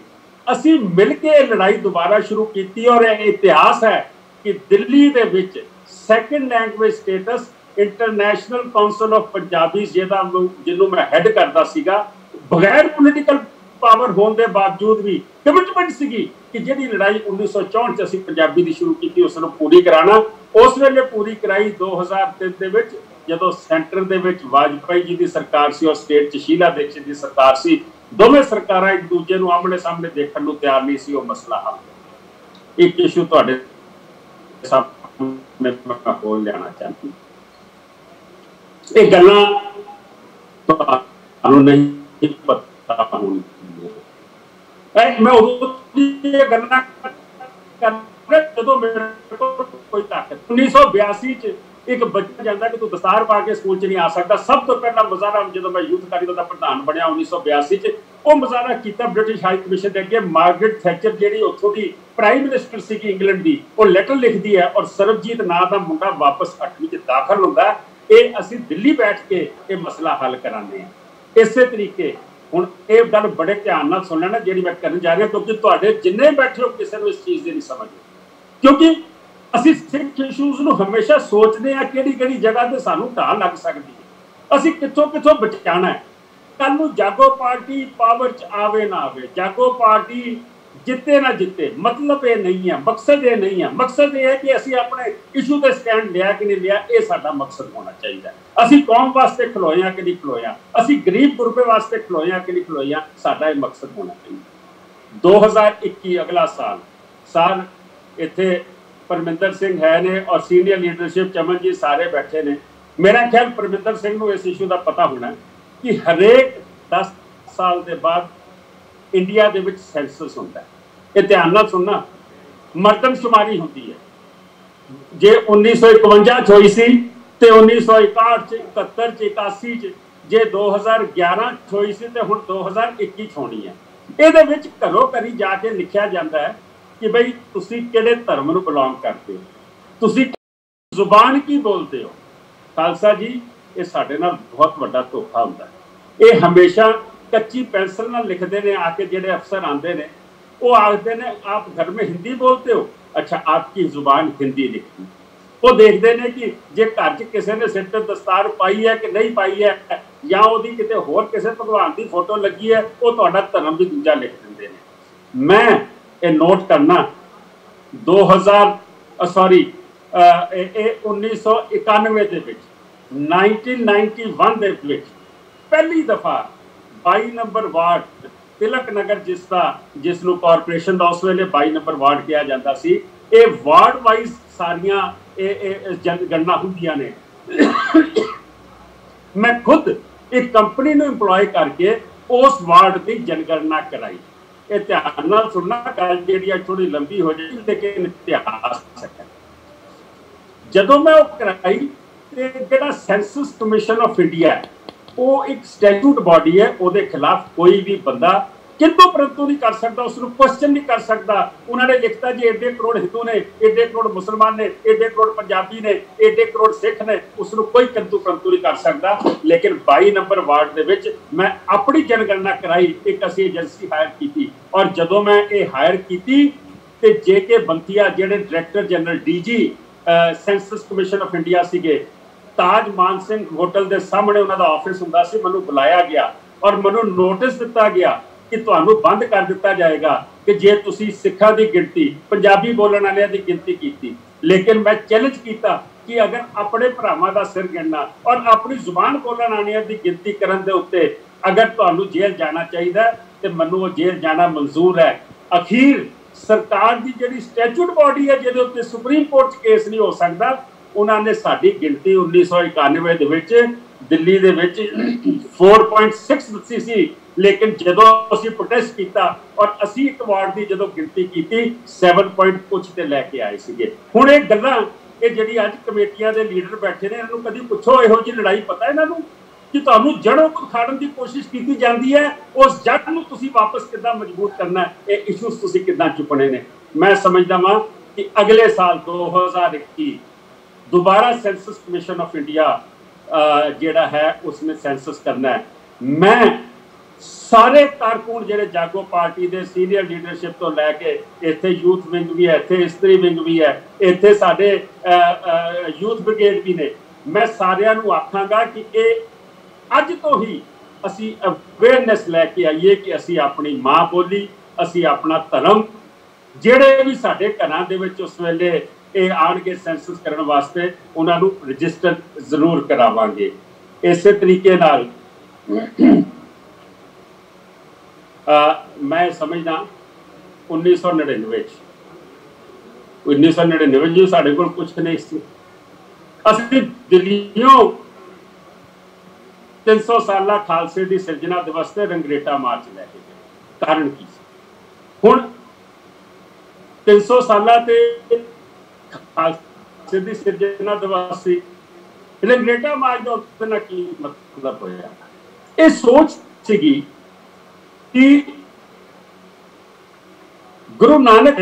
ਅਸੀਂ ਮਿਲ ਕੇ ਇਹ ਲੜਾਈ ਦੁਬਾਰਾ ਸ਼ੁਰੂ ਕੀਤੀ ਔਰ ਇਹ ਇਤਿਹਾਸ ਹੈ ਕਿ ਦਿੱਲੀ ਦੇ ਵਿੱਚ second language status international council of Punjabi ਜਿਹਨੂੰ ਮੈਂ ਹੈਡ ਕਰਦਾ ਸੀਗਾ, ਬਗੈਰ ਪੋਲੀਟੀਕਲ ਪਾਵਰ ਹੋਣ ਦੇ ਬਾਵਜੂਦ ਵੀ ਕਮਿਟਮੈਂਟ ਸੀਗੀ ਕਿ ਜਿਹੜੀ ਲੜਾਈ 1964 ਚ ਅਸੀਂ ਪੰਜਾਬੀ ਦੀ ਸ਼ੁਰੂ ਕੀਤੀ ਉਸ ਨੂੰ ਪੂਰੀ ਕਰਾਣਾ। ਉਸ ਵੇਲੇ ਪੂਰੀ ਕਰਾਈ। 2003 ਦੇ ਵਿੱਚ ਜਦੋਂ ਸੈਂਟਰ ਦੇ ਵਿੱਚ ਵਾਜਪਾਈ ਜੀ ਦੀ ਸਰਕਾਰ ਸੀ ਔਰ ਸਟੇਟ ਚ ਸ਼ੀਲਾ ਦੀਕਸ਼ਿਤ ਦੀ ਸਰਕਾਰ ਸੀ, ਦੋਵੇਂ ਸਰਕਾਰਾਂ ਇੱਕ ਦੂਜੇ ਨੂੰ ਆਮਣੇ ਸਾਹਮਣੇ ਦੇਖਣ ਨੂੰ ਤਿਆਰ ਨਹੀਂ ਸੀ। ਉਹ ਮਸਲਾ ਹੱਲ ਇੱਕ ਇਸ਼ੂ ਤੁਹਾਡੇ ਸਾਹਮਣੇ ਖੋਲ ਲੈਣਾ ਚਾਹੁੰਦੀ। ਇਹ ਗੱਲਾਂ ਤੁਹਾਨੂੰ ਨਹੀਂ ਪਤਾ ਹੋਣੀ। ਮੈਂ ਉਦੋਂ ਇਹ ਗੱਲਾਂ ਕਰਦਾ ਜਦੋਂ ਮੇਰੇ ਕੋਲ ਕੋਈ ਤਾਕਤ। 1982 ਚ ਇੱਕ ਬੱਚਾ ਜਾਂਦਾ ਕਿ ਤੂੰ ਦਸਤਾਰ ਪਾ ਕੇ ਸਕੂਲ ਚ ਨਹੀਂ ਆ ਸਕਦਾ। ਸਭ ਤੋਂ ਪਹਿਲਾਂ ਮੁਜ਼ਾਹਰਾ ਜਦੋਂ ਮੈਂ ਯੂਥ ਅਕਾਲੀ ਦਲ ਦਾ ਪ੍ਰਧਾਨ ਬਣਿਆ 1982 ਚ, ਉਹ ਮੁਜ਼ਾਹਰਾ ਕੀਤਾ ਬ੍ਰਿਟਿਸ਼ ਹਾਈ ਕਮਿਸ਼ਨ ਦੇ ਅੱਗੇ। ਮਾਰਗਰੇਟ ਥੈਚਰ ਜਿਹੜੀ ਉੱਥੋਂ ਦੀ ਪ੍ਰਾਈਮ ਮਿਨਿਸਟਰ ਸੀਗੀ ਇੰਗਲੈਂਡ ਦੀ, ਉਹ ਲੈਟਰ ਲਿਖਦੀ ਹੈ ਔਰ ਸਰਬਜੀਤ ਨਾਂ ਦਾ ਮੁੰਡਾ ਵਾਪਸ 8ਵੀਂ ਚ ਦਾਖਲ ਹੁੰਦਾ। ਇਹ ਅਸੀਂ ਦਿੱਲੀ ਬੈਠ ਕੇ ਇਹ ਮਸਲਾ ਹੱਲ ਕਰਾਂਦੇ ਹਾਂ। ਇਸੇ ਤਰੀਕੇ ਹੁਣ ਇਹ ਗੱਲ ਬੜੇ ਧਿਆਨ ਨਾਲ ਸੁਣ ਲੈਣਾ ਜਿਹੜੀ ਮੈਂ ਕਰਨ ਜਾ ਰਿਹਾ, ਕਿਉਂਕਿ ਤੁਹਾਡੇ ਜਿੰਨੇ ਬੈਠੇ ਹੋ ਕਿਸੇ ਨੂੰ ਇਸ ਚੀਜ਼ ਦੀ ਨਹੀਂ ਸਮਝ, ਕਿਉਂਕਿ ਅਸੀਂ ਸਿੱਖ ਇਸ਼ੂਜ਼ ਨੂੰ ਹਮੇਸ਼ਾ ਸੋਚਦੇ ਹਾਂ ਕਿਹੜੀ ਕਿਹੜੀ ਜਗ੍ਹਾ ਤੇ ਸਾਨੂੰ ਢਾਲ ਲੱਗ ਸਕਦੀ ਹੈ, ਅਸੀਂ ਕਿੱਥੋਂ ਕਿੱਥੋਂ ਬਚਾਉਣਾ ਹੈ। ਕੱਲ ਨੂੰ ਜਾਗੋ ਪਾਰਟੀ ਪਾਵਰ ਚ ਆਵੇ ਨਾ ਆਵੇ, ਜਾਗੋ ਪਾਰਟੀ ਜਿੱਤੇ ਨਾ ਜਿੱਤੇ, ਮਤਲਬ ਇਹ ਨਹੀਂ ਹੈ, ਮਕਸਦ ਇਹ ਨਹੀਂ ਹੈ। ਮਕਸਦ ਇਹ ਹੈ ਕਿ ਅਸੀਂ ਆਪਣੇ ਇਸ਼ੂ ਤੇ ਸਟੈਂਡ ਲਿਆ ਕਿ ਨਹੀਂ ਲਿਆ, ਇਹ ਸਾਡਾ ਮਕਸਦ ਹੋਣਾ ਚਾਹੀਦਾ। ਅਸੀਂ ਕੌਮ ਵਾਸਤੇ ਖਲੋਏ ਹਾਂ ਕਿ ਨਹੀਂ ਖਲੋਏ ਹਾਂ, ਅਸੀਂ ਗਰੀਬ ਗੁਰਬੇ ਵਾਸਤੇ ਖਲੋਏ ਹਾਂ ਕਿ ਨਹੀਂ ਖਲੋਏ ਹਾਂ, ਸਾਡਾ ਇਹ ਮਕਸਦ ਹੋਣਾ ਚਾਹੀਦਾ। 2021 ਅਗਲਾ ਸਾਲ ਇੱਥੇ ਪਰਮਿੰਦਰ ਸਿੰਘ ਹੈ ਨੇ ਔਰ ਸੀਨੀਅਰ ਲੀਡਰਸ਼ਿਪ ਚਮਨ ਜੀ ਸਾਰੇ ਬੈਠੇ ਨੇ। ਮੇਰਾ ਖਿਆਲ ਪਰਮਿੰਦਰ ਸਿੰਘ ਨੂੰ ਇਸ ਇਸ਼ੂ ਦਾ ਪਤਾ ਹੋਣਾ ਕਿ ਹਰੇਕ 10 ਸਾਲ ਦੇ ਬਾਅਦ ਇੰਡੀਆ ਦੇ ਵਿੱਚ ਸੈਂਸਸ ਹੁੰਦਾ ਹੈ। ਇਹ ਧਿਆਨ ਨਾਲ ਸੁਣਨਾ, ਮਰਦਮਸ਼ੁਮਾਰੀ ਹੁੰਦੀ ਹੈ। ਜੇ 1951 ਚ ਹੋਈ ਸੀ ਤੇ 1961 ਚ, 71 ਚ, 81 ਚ, ਜੇ 2011 ਚ ਹੋਈ ਸੀ ਤੇ ਹੁਣ 2021 ਚ ਹੋਣੀ ਹੈ। ਇਹਦੇ ਵਿੱਚ ਘਰੋਂ ਘਰੀ ਜਾ ਕੇ ਲਿਖਿਆ ਜਾਂਦਾ ਹੈ ਕਿ ਬਈ ਤੁਸੀਂ ਕਿਹੜੇ ਧਰਮ ਨੂੰ ਬਿਲੋਂਗ ਕਰਦੇ ਹੋ, ਤੁਸੀਂ ਜ਼ੁਬਾਨ ਕੀ ਬੋਲਦੇ ਹੋ। ਖਾਲਸਾ ਜੀ, ਇਹ ਸਾਡੇ ਨਾਲ ਬਹੁਤ ਵੱਡਾ ਧੋਖਾ ਹੁੰਦਾ ਹੈ। ਇਹ ਹਮੇਸ਼ਾ ਕੱਚੀ ਪੈਨਸਲ ਨਾਲ ਲਿਖਦੇ ਨੇ ਆ ਕੇ, ਜਿਹੜੇ ਅਫਸਰ ਆਉਂਦੇ ਨੇ ਉਹ ਆਖਦੇ ਨੇ ਆਪ घर में हिंदी बोलते हो, अच्छा आपकी जुबान हिंदी लिखती। वो देखते हैं कि जे घर च किसी ने सिर ते दस्तार पाई है कि नहीं पाई है, या ਉਹਦੀ ਕਿਤੇ ਹੋਰ ਕਿਸੇ ਭਗਵਾਨ ਦੀ ਫੋਟੋ ਲੱਗੀ ਹੈ, ਉਹ ਤੁਹਾਡਾ ਧਰਮ ਵੀ ਦੂਜਾ ਲਿਖ ਦਿੰਦੇ ਨੇ। ਮੈਂ ਇਹ ਨੋਟ ਕਰਨਾ 1991 ਦੇ ਵਿੱਚ 1991 ਦੇ ਵਿੱਚ ਪਹਿਲੀ ਦਫਾ 22 ਨੰਬਰ ਵਾਰਡ ਤਿਲਕ ਨਗਰ ਜਿਸ ਨੂੰ ਕਾਰਪੋਰੇਸ਼ਨ ਦਾ ਉਸ ਵੇਲੇ 22 ਨੰਬਰ ਵਾਰਡ ਕਿਹਾ ਜਾਂਦਾ ਸੀ, ਇਹ ਵਾਰਡ ਵਾਈਜ਼ ਸਾਰੀਆਂ ਜਨਗਣਨਾ ਹੁੰਦੀਆਂ ਨੇ। ਮੈਂ ਖੁਦ ਇੱਕ ਕੰਪਨੀ ਨੂੰ ਇੰਪਲੋਏ ਕਰਕੇ ਉਸ ਵਾਰਡ ਦੀ ਜਨਗਣਨਾ ਕਰਾਈ। ਇਹ ਧਿਆਨ ਨਾਲ ਸੁਣਨਾ, ਗੱਲ ਜਿਹੜੀ ਆ ਥੋੜੀ ਲੰਬੀ ਹੋ ਜਾਏਗੀ ਲੇਕਿਨ ਇਤਿਹਾਸ ਹੈ। ਜਦੋਂ ਮੈਂ ਉਹ ਕਰਾਈ ਤੇ ਜਿਹੜਾ ਸੈਂਸਸ ਕਮਿਸ਼ਨ ਆਫ ਇੰਡੀਆ ਉਹ ਇੱਕ ਸਟੈਚੂਟ ਬਾਡੀ ਹੈ, ਉਹਦੇ ਖਿਲਾਫ ਕੋਈ ਵੀ ਬੰਦਾ ਕਿੰਤੂ ਪਰੰਤੂ ਨਹੀਂ ਕਰ ਸਕਦਾ, ਉਸਨੂੰ ਕੁਐਸਚਨ ਨਹੀਂ ਕਰ ਸਕਦਾ। ਉਹਨਾਂ ਨੇ ਲਿਖਤਾ ਜੀ ਏਡੇ ਕਰੋੜ ਹਿੰਦੂ ਨੇ, ਏਡੇ ਕਰੋੜ ਮੁਸਲਮਾਨ ਨੇ, ਏਡੇ ਕਰੋੜ ਪੰਜਾਬੀ ਨੇ, ਏਡੇ ਕਰੋੜ ਸਿੱਖ ਨੇ, ਉਸਨੂੰ ਕੋਈ ਕਿੰਤੂ ਪਰੰਤੂ ਨਹੀਂ ਕਰ ਸਕਦਾ। ਲੇਕਿਨ 22 ਨੰਬਰ ਵਾਰਡ ਦੇ ਵਿੱਚ ਮੈਂ ਆਪਣੀ ਜਨਗਣਨਾ ਕਰਾਈ, ਇੱਕ ਅਸੀਂ ਏਜੰਸੀ ਹਾਇਰ ਕੀਤੀ ਔਰ ਜਦੋਂ ਮੈਂ ਇਹ ਹਾਇਰ ਕੀਤੀ ਤੇ JK ਬੰਤੀਆ ਜਿਹੜੇ director general DG senses commission of India ਸੀਗੇ, ਤਾਜ ਮਾਨ ਸਿੰਘ ਹੋਟਲ ਦੇ ਸਾਹਮਣੇ ਉਹਨਾਂ ਦਾ ਆਫਿਸ ਹੁੰਦਾ ਸੀ, ਮੈਨੂੰ ਬੁਲਾਇਆ ਗਿਆ ਔਰ ਮੈਨੂੰ ਨੋਟਿਸ ਦਿੱਤਾ ਗਿਆ ਕਿ ਤੁਹਾਨੂੰ ਬੰਦ ਕਰ ਦਿੱਤਾ ਜਾਏਗਾ ਕਿ ਜੇ ਤੁਸੀਂ ਸਿੱਖਾਂ ਦੀ ਗਿਣਤੀ, ਪੰਜਾਬੀ ਬੋਲਣ ਵਾਲਿਆਂ ਦੀ ਗਿਣਤੀ ਕੀਤੀ। ਲੇਕਿਨ ਮੈਂ ਚੈਲੰਜ ਕੀਤਾ कि अगर अपने भरावां दा सिर गिनना और अपनी जुबान बोलन आनिया दी गिनती करन दे उत्ते अगर तुहानू जेल जाना चाहिए तो मैनू वो जेल जाना मंजूर है। अखीर सरकार की जिहड़ी स्टैचूट बॉडी है जिहदे उत्ते सुप्रीम कोर्ट च केस नहीं हो सकता, उन्होंने साडी गिनती 1991 दे विच दिल्ली दे विच 4.6 दसी सी, लेकिन जदों असीं प्रोटेस्ट किया और असीं एक वार्ड की जदों गिनती की 7 पॉइंट कुछ ते लैके आए सीगे। हुण ये गल्लां ये जिहड़ी अज कमेटियां दे लीडर बैठे ने, इन्हां नूं कदी पुछो इहो जी लड़ाई पता इन्हां नूं कि तुहानूं जड़ों उखाड़न की कोशिश की जाती है, उस जड़ नूं तुसीं वापस किद्दां मजबूत करना है, ये इशूज तुसीं किद्दां चुकने ने। मैं समझदा वां कि अगले साल 2021 दोबारा सेंसस कमीशन ऑफ इंडिया जिहड़ा है उसने सेंसस करना है। मैं सारे कारकुन जिहड़े जागो पार्टी के सीनियर लीडरशिप तो लैके इत्थे यूथ विंग भी है, इत्थे इस्त्री विंग भी है, इत्थे साडे यूथ ब्रिगेड भी ने, मैं सारियां नूं आखांगा कि ये अज तो ही असी अवेयरनेस लैके आइए कि असी अपनी माँ बोली, असी अपना धर्म, जिहड़े भी साडे घरां दे विच उस वेले ये आणगे सेंसस करन वास्ते उन्हां नूं रजिस्टर जरूर करावांगे। इस तरीके नाल मैं समझदा 1999 जी साडे कोल कुछ नहीं सी, असीं दिल्लीओं 300 साला खालसे की सिरजना दिवस से रंगरेटा मार्च लैके गए। कारण की हुण 300 साला ते खालसे की सिरजना दिवस से रंगरेटा मार्च का उसके नाल की मतलब होया? ये सोच सीगी कि गुरु नानक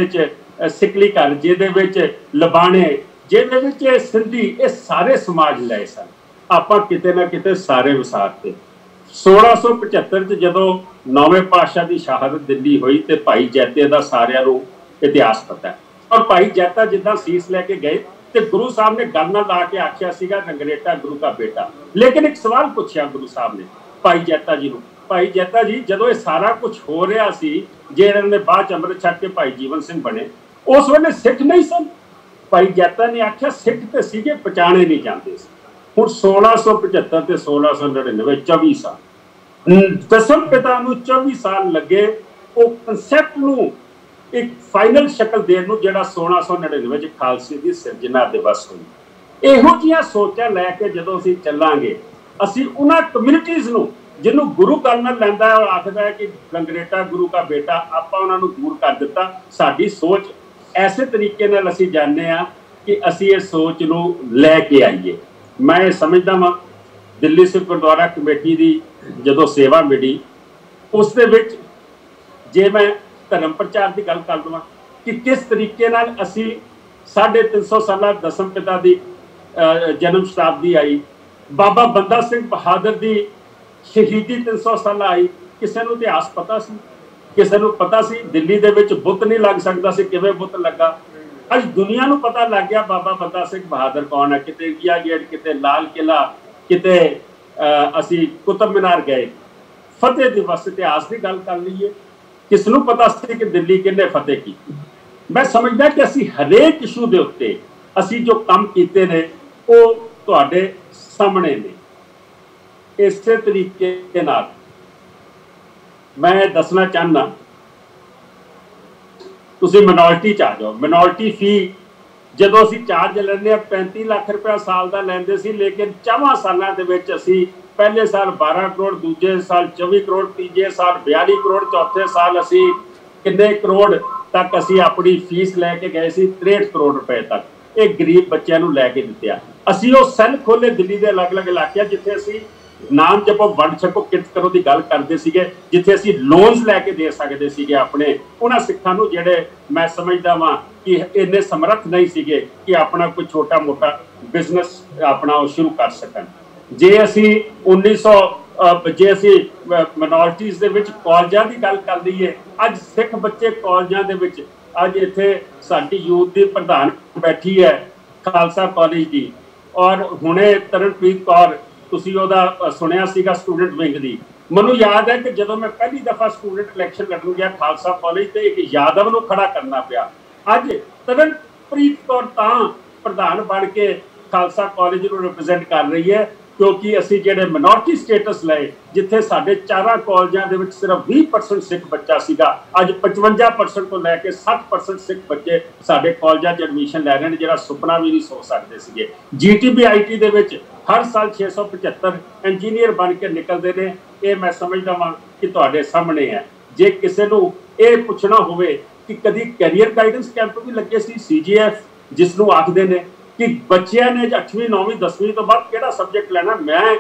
सिकली घर जिहदे विच लबाणे जिहदे विच सिंधी ये सारे समाज लए सन, आपां किते ना किते सारे विसारते। 1675 च जदों नौवें पातशाह की शहादत दिल्ली हुई तो भाई जैते का सारिਆਂ ਨੂੰ इतिहास पता है, और भाई जैता जिद्दां सीस लैके गए तो गुरु साहब ने गल नाल ला के आख्या सीगा रंगरेटा गुरु का बेटा। लेकिन एक सवाल पूछा गुरु साहब ने भाई जैता जी नूं, भाई जैता जी जदों ये सारा कुछ हो रहा सी, जे इन्होंने बाद अमृत छक के भाई जीवन सिंह बने, उस वेले सिख नहीं सन। भाई जैता ने आख्या सिख तो सीगे पछाणे नहीं जाते सी। हुण 1675 ते 1699 24 साल दसम पिता नूं 24 साल लगे वो कंसैप्ट नूं एक फाइनल शक्ल देण नूं जिहड़ा 1699 च खालसे की सिरजना दिवस होई। इहो जिहियां सोचां लैके जदों असीं चलांगे, असीं उन्हां कम्यूनिटीज़ नूं जिन्हों गुरु गल नाल लैंदा है और आखदा है कि रंगरेटा गुरु का बेटा, आपां उन्हां नूं दूर कर दिता। साडी सोच ऐसे तरीके नाल असीं जाणदे आ कि असीं इस सोच नूं लैके आईए। मैं समझदा वां दिल्ली सिख गुरुद्वारा कमेटी की जदों सेवा मिली उस दे विच जे मैं धर्म प्रचार की गल कर लवां कि किस तरीके नाल असीं 350 साला दसम पिता की जन्म शताब्दी आई, बाबा बंदा सिंह बहादुर की शहीदी 300 साल आई, किसी नूं इतिहास पता सी? किसी नूं पता सी दिल्ली दे विच बुत नहीं लग सकता सी, किवें बुत लगा? अज दुनिया नूं पता लग गया बाबा बंदा सिंह बहादुर कौन है। किते इंडिया गेट, किते लाल किला, किते असी कुतुब मीनार गए। फतेह दिवस इतिहास की गल कर लीए, किस नूं पता सी कि दिल्ली किन्ने फतेह की? मैं समझदा कि असी हरेक इशू दे उत्ते असी जो काम कीते ने वो तुहाडे सामने ने। इस तरीके नाल मैं दसना चाहना, तुसीं मिनोरिटी च आ जाओ। मिनोरिटी फी जदों असीं चार्ज लैंदे 35 लाख रुपया साल का लैंदे सी, लेकिन 4 सालों दे विच असीं पहले साल 12 करोड़, दूजे साल 24 करोड़, तीजे साल 42 करोड़, चौथे साल असीं किन्ने करोड़ तक असीं अपनी फीस लैके गए सी 63 करोड़ रुपए तक। ये गरीब बच्चों को लैके दित्ते। असीं वो सैल खोले दिल्ली के अलग अलग इलाके जिथे असीं नाम जपो वंड छको किरत करो की गल करते सीगे, जिथे असीं लोन्स लैके दे सकते सीगे अपने उन्हां सिखां नूं जिहड़े मैं समझदा वां कि इन्ने समर्थ नहीं सीगे कि अपना कोई छोटा मोटा बिजनेस अपना शुरू कर सकन। जे असीं 1900 जे असीं मिनोरिटीज़ दे विच कॉलेजां दी गल कर लईए, अज सिख बच्चे कॉलेजां दे विच अज इत्थे साडी यूथ दी प्रधान बैठी है खालसा कॉलेज की, और हुणे तरनप्रीत कौर तुसीं ओहदा सुनिया सीगा स्टूडेंट विंग दी। मैनूं याद है कि जदों मैं पहली दफ़ा स्टूडेंट इलैक्शन लड़न गया खालसा कॉलेज ते एक यादव नूं खड़ा करना पिया। अज तरनप्रीत कौर तां प्रधान बन के खालसा कॉलेज ਨੂੰ ਰਿਪਰੈਜ਼ੈਂਟ ਕਰ ਰਹੀ ਹੈ, ਕਿਉਂਕਿ ਅਸੀਂ ਜਿਹੜੇ ਮਿਨੋਰਟੀ ਸਟੇਟਸ ਲਏ, ਜਿੱਥੇ ਸਾਡੇ 4 ਕਾਲਜਾਂ ਦੇ ਵਿੱਚ ਸਿਰਫ 20% ਸਿੱਖ ਬੱਚਾ ਸੀਗਾ, ਅੱਜ 55% ਤੋਂ ਲੈ ਕੇ 60% ਸਿੱਖ ਬੱਚੇ ਸਾਡੇ ਕਾਲਜਾਂ 'ਚ ਐਡਮਿਸ਼ਨ ਲੈ ਰਹੇ ਨੇ, ਜਿਹੜਾ ਸੁਪਨਾ ਵੀ ਨਹੀਂ ਸੋਚ ਸਕਦੇ ਸੀਗੇ। GTB-IT ਦੇ ਵਿੱਚ ਹਰ ਸਾਲ 675 ਇੰਜੀਨੀਅਰ ਬਣ ਕੇ ਨਿਕਲਦੇ ਨੇ। ਇਹ ਮੈਂ ਸਮਝਦਾ ਵਾਂ ਕਿ ਤੁਹਾਡੇ ਸਾਹਮਣੇ ਹੈ। ਜੇ ਕਿਸੇ ਨੂੰ ਇਹ ਪੁੱਛਣਾ ਹੋਵੇ ਕਿ ਕਦੀ ਕੈਰੀਅਰ ਗਾਈਡੈਂਸ ਕੈਂਪ ਵੀ ਲੱਗੇ ਸੀ, CGF ਜਿਸ ਨੂੰ ਆਖਦੇ ਨੇ, ਕਿ ਬੱਚਿਆਂ ਨੇ 8ਵੀਂ 9ਵੀਂ 10ਵੀਂ ਤੋਂ ਬਾਅਦ ਕਿਹੜਾ ਸਬਜੈਕਟ ਲੈਣਾ, ਮੈਂ